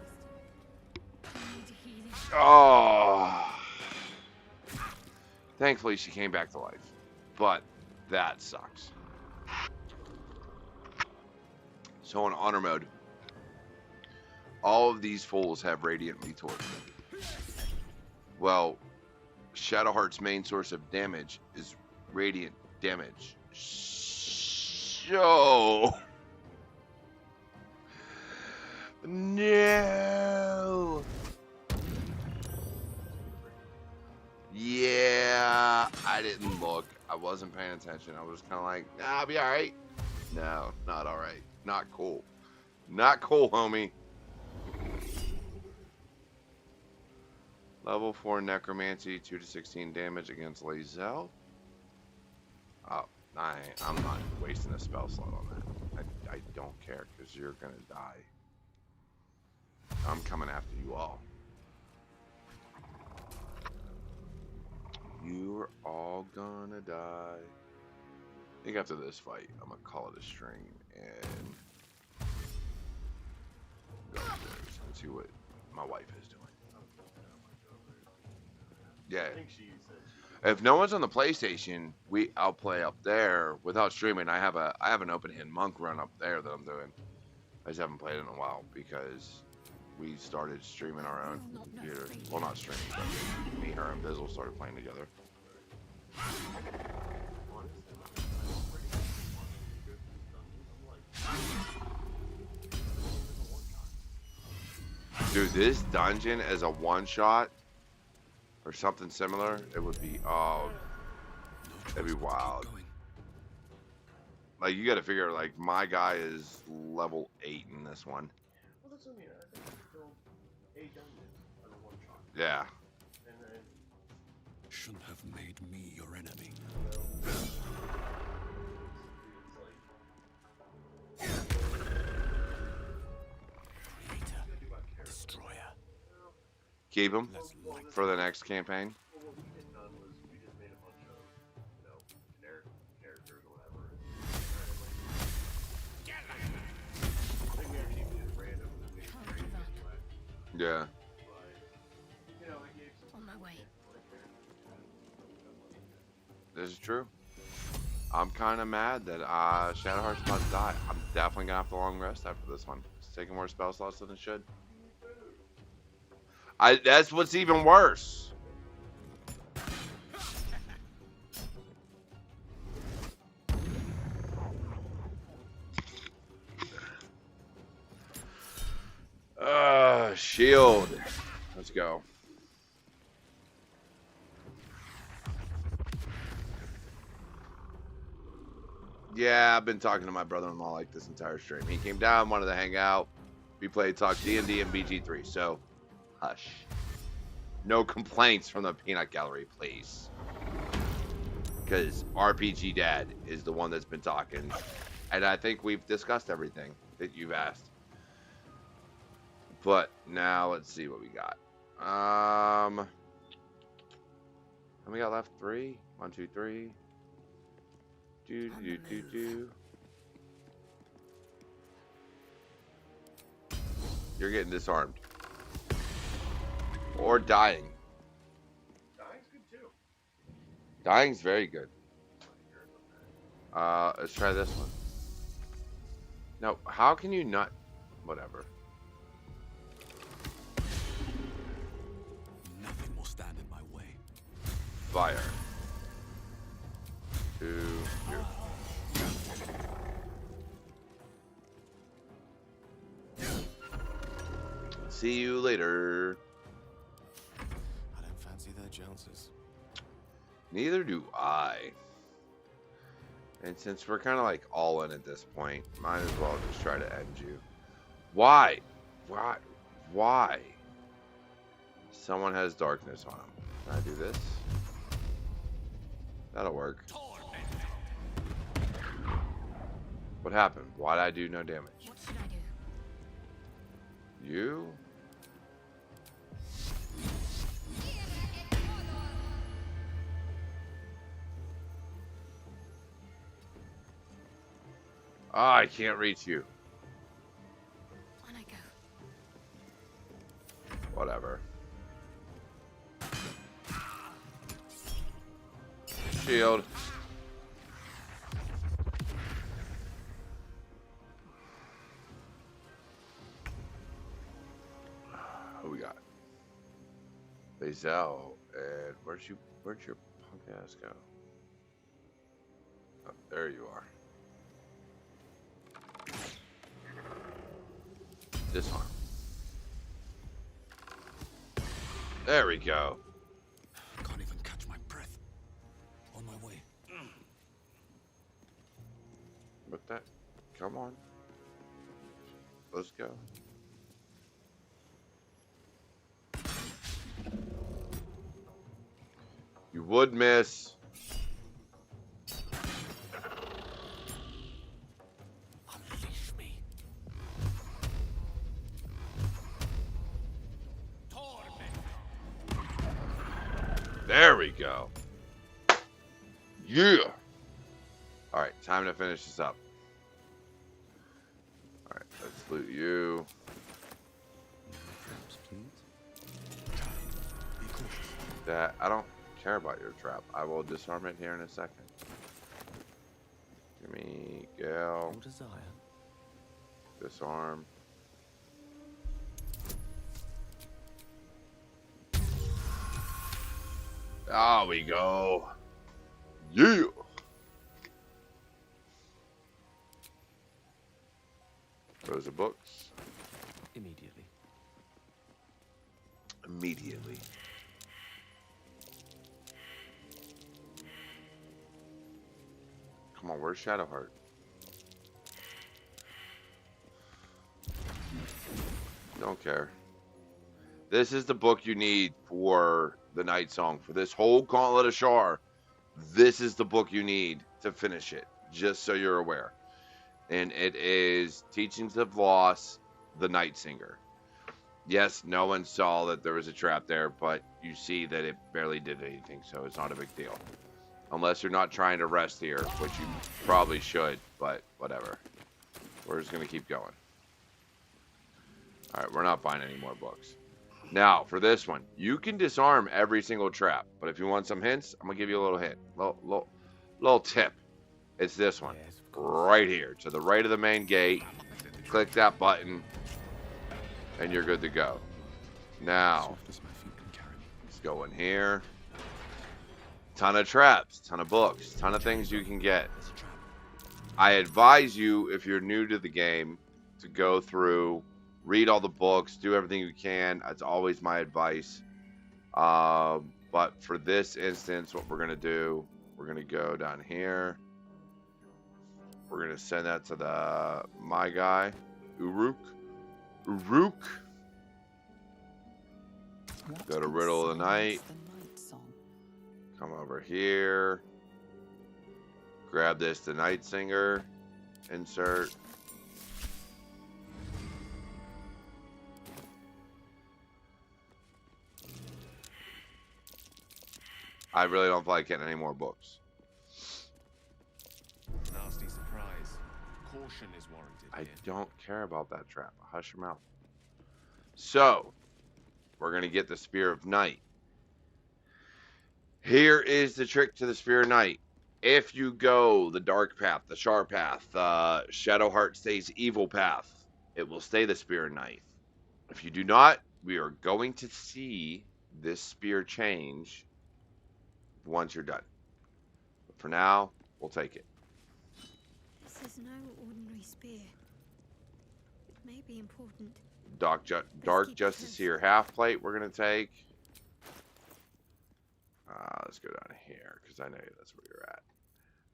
Speaker 2: Oh. Thankfully, she came back to life. But that sucks. So in honor mode, all of these fools have radiant retort. Well, Shadowheart's main source of damage is radiant damage. So no. Yeah, I didn't look. I wasn't paying attention. I was kind of like, nah, I'll be all right. No, not all right. Not cool. Not cool, homie. Level 4 Necromancy, 2 to 16 damage against Lae'zel. Oh, I'm not wasting a spell slot on that. I don't care, because you're going to die. I'm coming after you all. You're all gonna die. I think after this fight, I'm gonna call it a stream and go upstairs and see what my wife is doing. Yeah. If no one's on the PlayStation, I'll play up there without streaming. I have an open hand monk run up there that I'm doing. I just haven't played in a while because we started streaming our own computer. Well, not streaming, but me, her, and Bizzle started playing together. Dude, this dungeon as a one-shot or something similar, it would be, oh, that'd be wild. Like, you gotta figure, like, my guy is level 8 in this one.
Speaker 12: Well, that's what I mean. I think it's still 8 dungeons on a one shot.
Speaker 2: Yeah.
Speaker 12: And then
Speaker 7: shouldn't have made me your enemy.
Speaker 4: Creator, destroyer.
Speaker 2: Keep him for the next campaign.
Speaker 12: Well, what we did none was we just made a bunch of, you know, generic characters or whatever. I think we actually did random.
Speaker 2: Yeah.
Speaker 12: You know, it gave some
Speaker 11: on my way.
Speaker 2: This is true. I'm kind of mad that Shadowheart's about to die. I'm definitely gonna have to long rest after this one. It's taking more spell slots than it should. That's what's even worse. Shield. Let's go. Yeah, I've been talking to my brother-in-law like this entire stream. He came down, wanted to hang out. We played, talked D&D and BG3. So, hush. No complaints from the peanut gallery, please. Because RPG Dad is the one that's been talking. And I think we've discussed everything that you've asked. But now let's see what we got. How we got left? 3? 1, 2, 3. Do. You're getting disarmed. Or dying.
Speaker 12: Dying's good too.
Speaker 2: Dying's very good. Let's try this one. No, how can you not? Whatever.
Speaker 7: Nothing will stand in my way.
Speaker 2: Fire. 2, 2. See you later.
Speaker 5: I don't fancy their chances.
Speaker 2: Neither do I. And since we're kind of like all in at this point, might as well just try to end you. Why? Why? Someone has darkness on him. Can I do this? That'll work. What happened? Why'd I do no damage?
Speaker 6: What should I do?
Speaker 2: You? Ah, I can't reach you.
Speaker 6: On I go.
Speaker 2: Whatever. Shield. Who we got? Bazel. And where'd your punk ass go? Oh, there you are. Disarm. There we go.
Speaker 7: Can't even catch my breath. On my way.
Speaker 2: With that, come on. Let's go. You would miss.
Speaker 7: Unleash me.
Speaker 2: There we go. Yeah. All right, time to finish this up. All right, let's loot you. That I don't care about your trap. I will disarm it here in a second. Give me Gale. Disarm. There we go. Yeah. Those are books.
Speaker 4: Immediately.
Speaker 2: Immediately. Come on, where's Shadowheart? Don't care. This is the book you need for the Night Song. For this whole Gauntlet of Shar, this is the book you need to finish it. Just so you're aware. And it is Teachings of Loss, the Night Singer. Yes, no one saw that there was a trap there, but you see that it barely did anything, so it's not a big deal. Unless you're not trying to rest here, which you probably should, but whatever. We're just going to keep going. Alright, we're not buying any more books. Now, for this one, you can disarm every single trap, but if you want some hints, I'm going to give you a little hint. Little tip. It's this one. Right here, to the right of the main gate. Click that button, and you're good to go. Now, let's go in here. Ton of traps, ton of books, ton of things you can get. I advise you, if you're new to the game, to go through, read all the books, do everything you can. That's always my advice. But for this instance, what we're going to do, we're going to go down here. We're going to send that to my guy, Uruk. Go to Riddle of the Night. Come over here. Grab this, the Night Singer. Insert. I really don't feel like getting any more books.
Speaker 13: Nasty surprise. Caution is warranted.
Speaker 2: I don't care about that trap. Hush your mouth. So, we're going to get the Spear of Night. Here is the trick to the Spear of Night. If you go the Dark Path, the Shar Path, Shadowheart stays Evil Path, it will stay the Spear of Night. If you do not, we are going to see this spear change once you're done. But for now, we'll take it.
Speaker 6: This is no ordinary spear. It may be important.
Speaker 2: Dark Justiciar half plate we're going to take. Let's go down here because I know that's where you're at.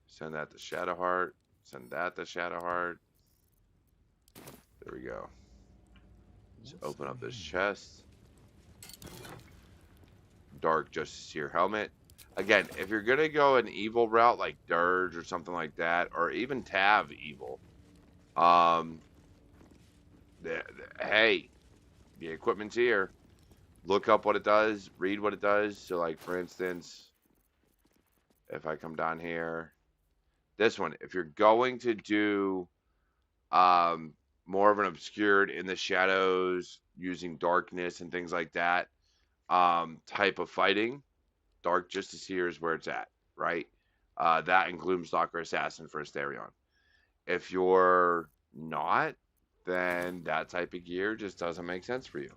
Speaker 2: Send that to Shadowheart. Send that to Shadowheart. There we go. Let's open up this chest. Dark Justiciar helmet. Again, if you're going to go an evil route like Dirge or something like that, or even Tav evil, hey, the equipment's here. Look up what it does. Read what it does. So, like, for instance, if I come down here, this one, if you're going to do more of an obscured in the shadows using darkness and things like that type of fighting, Dark Justiciar is where it's at, right? That includes Stalker Assassin for Asterion. If you're not, then that type of gear just doesn't make sense for you.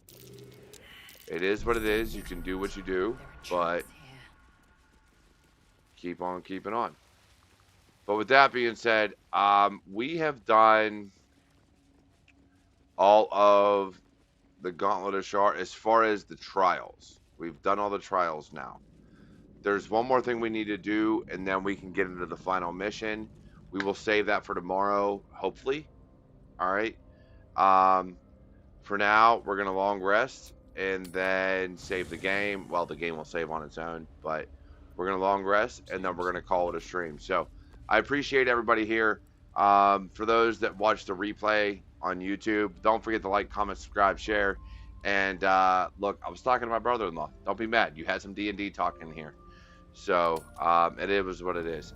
Speaker 2: It is what it is. You can do what you do, but keep on keeping on. But with that being said, we have done all of the Gauntlet of Shar as far as the trials. We've done all the trials now. There's one more thing we need to do, and then we can get into the final mission. We will save that for tomorrow, hopefully. All right. For now, we're going to long rest and then save the game. Well, the game will save on its own, but we're going to long rest, and then we're going to call it a stream. So I appreciate everybody here. For those that watch the replay on YouTube, don't forget to like, comment, subscribe, share. And look, I was talking to my brother-in-law. Don't be mad. You had some D&D talking here. So it is what it is.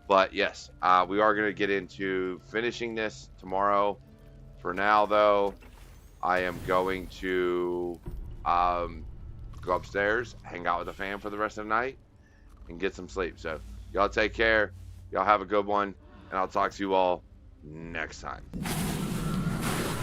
Speaker 2: But yes, we are going to get into finishing this tomorrow. For now, though, I am going to go upstairs, hang out with the fam for the rest of the night, and get some sleep. So y'all take care. Y'all have a good one, and I'll talk to you all next time.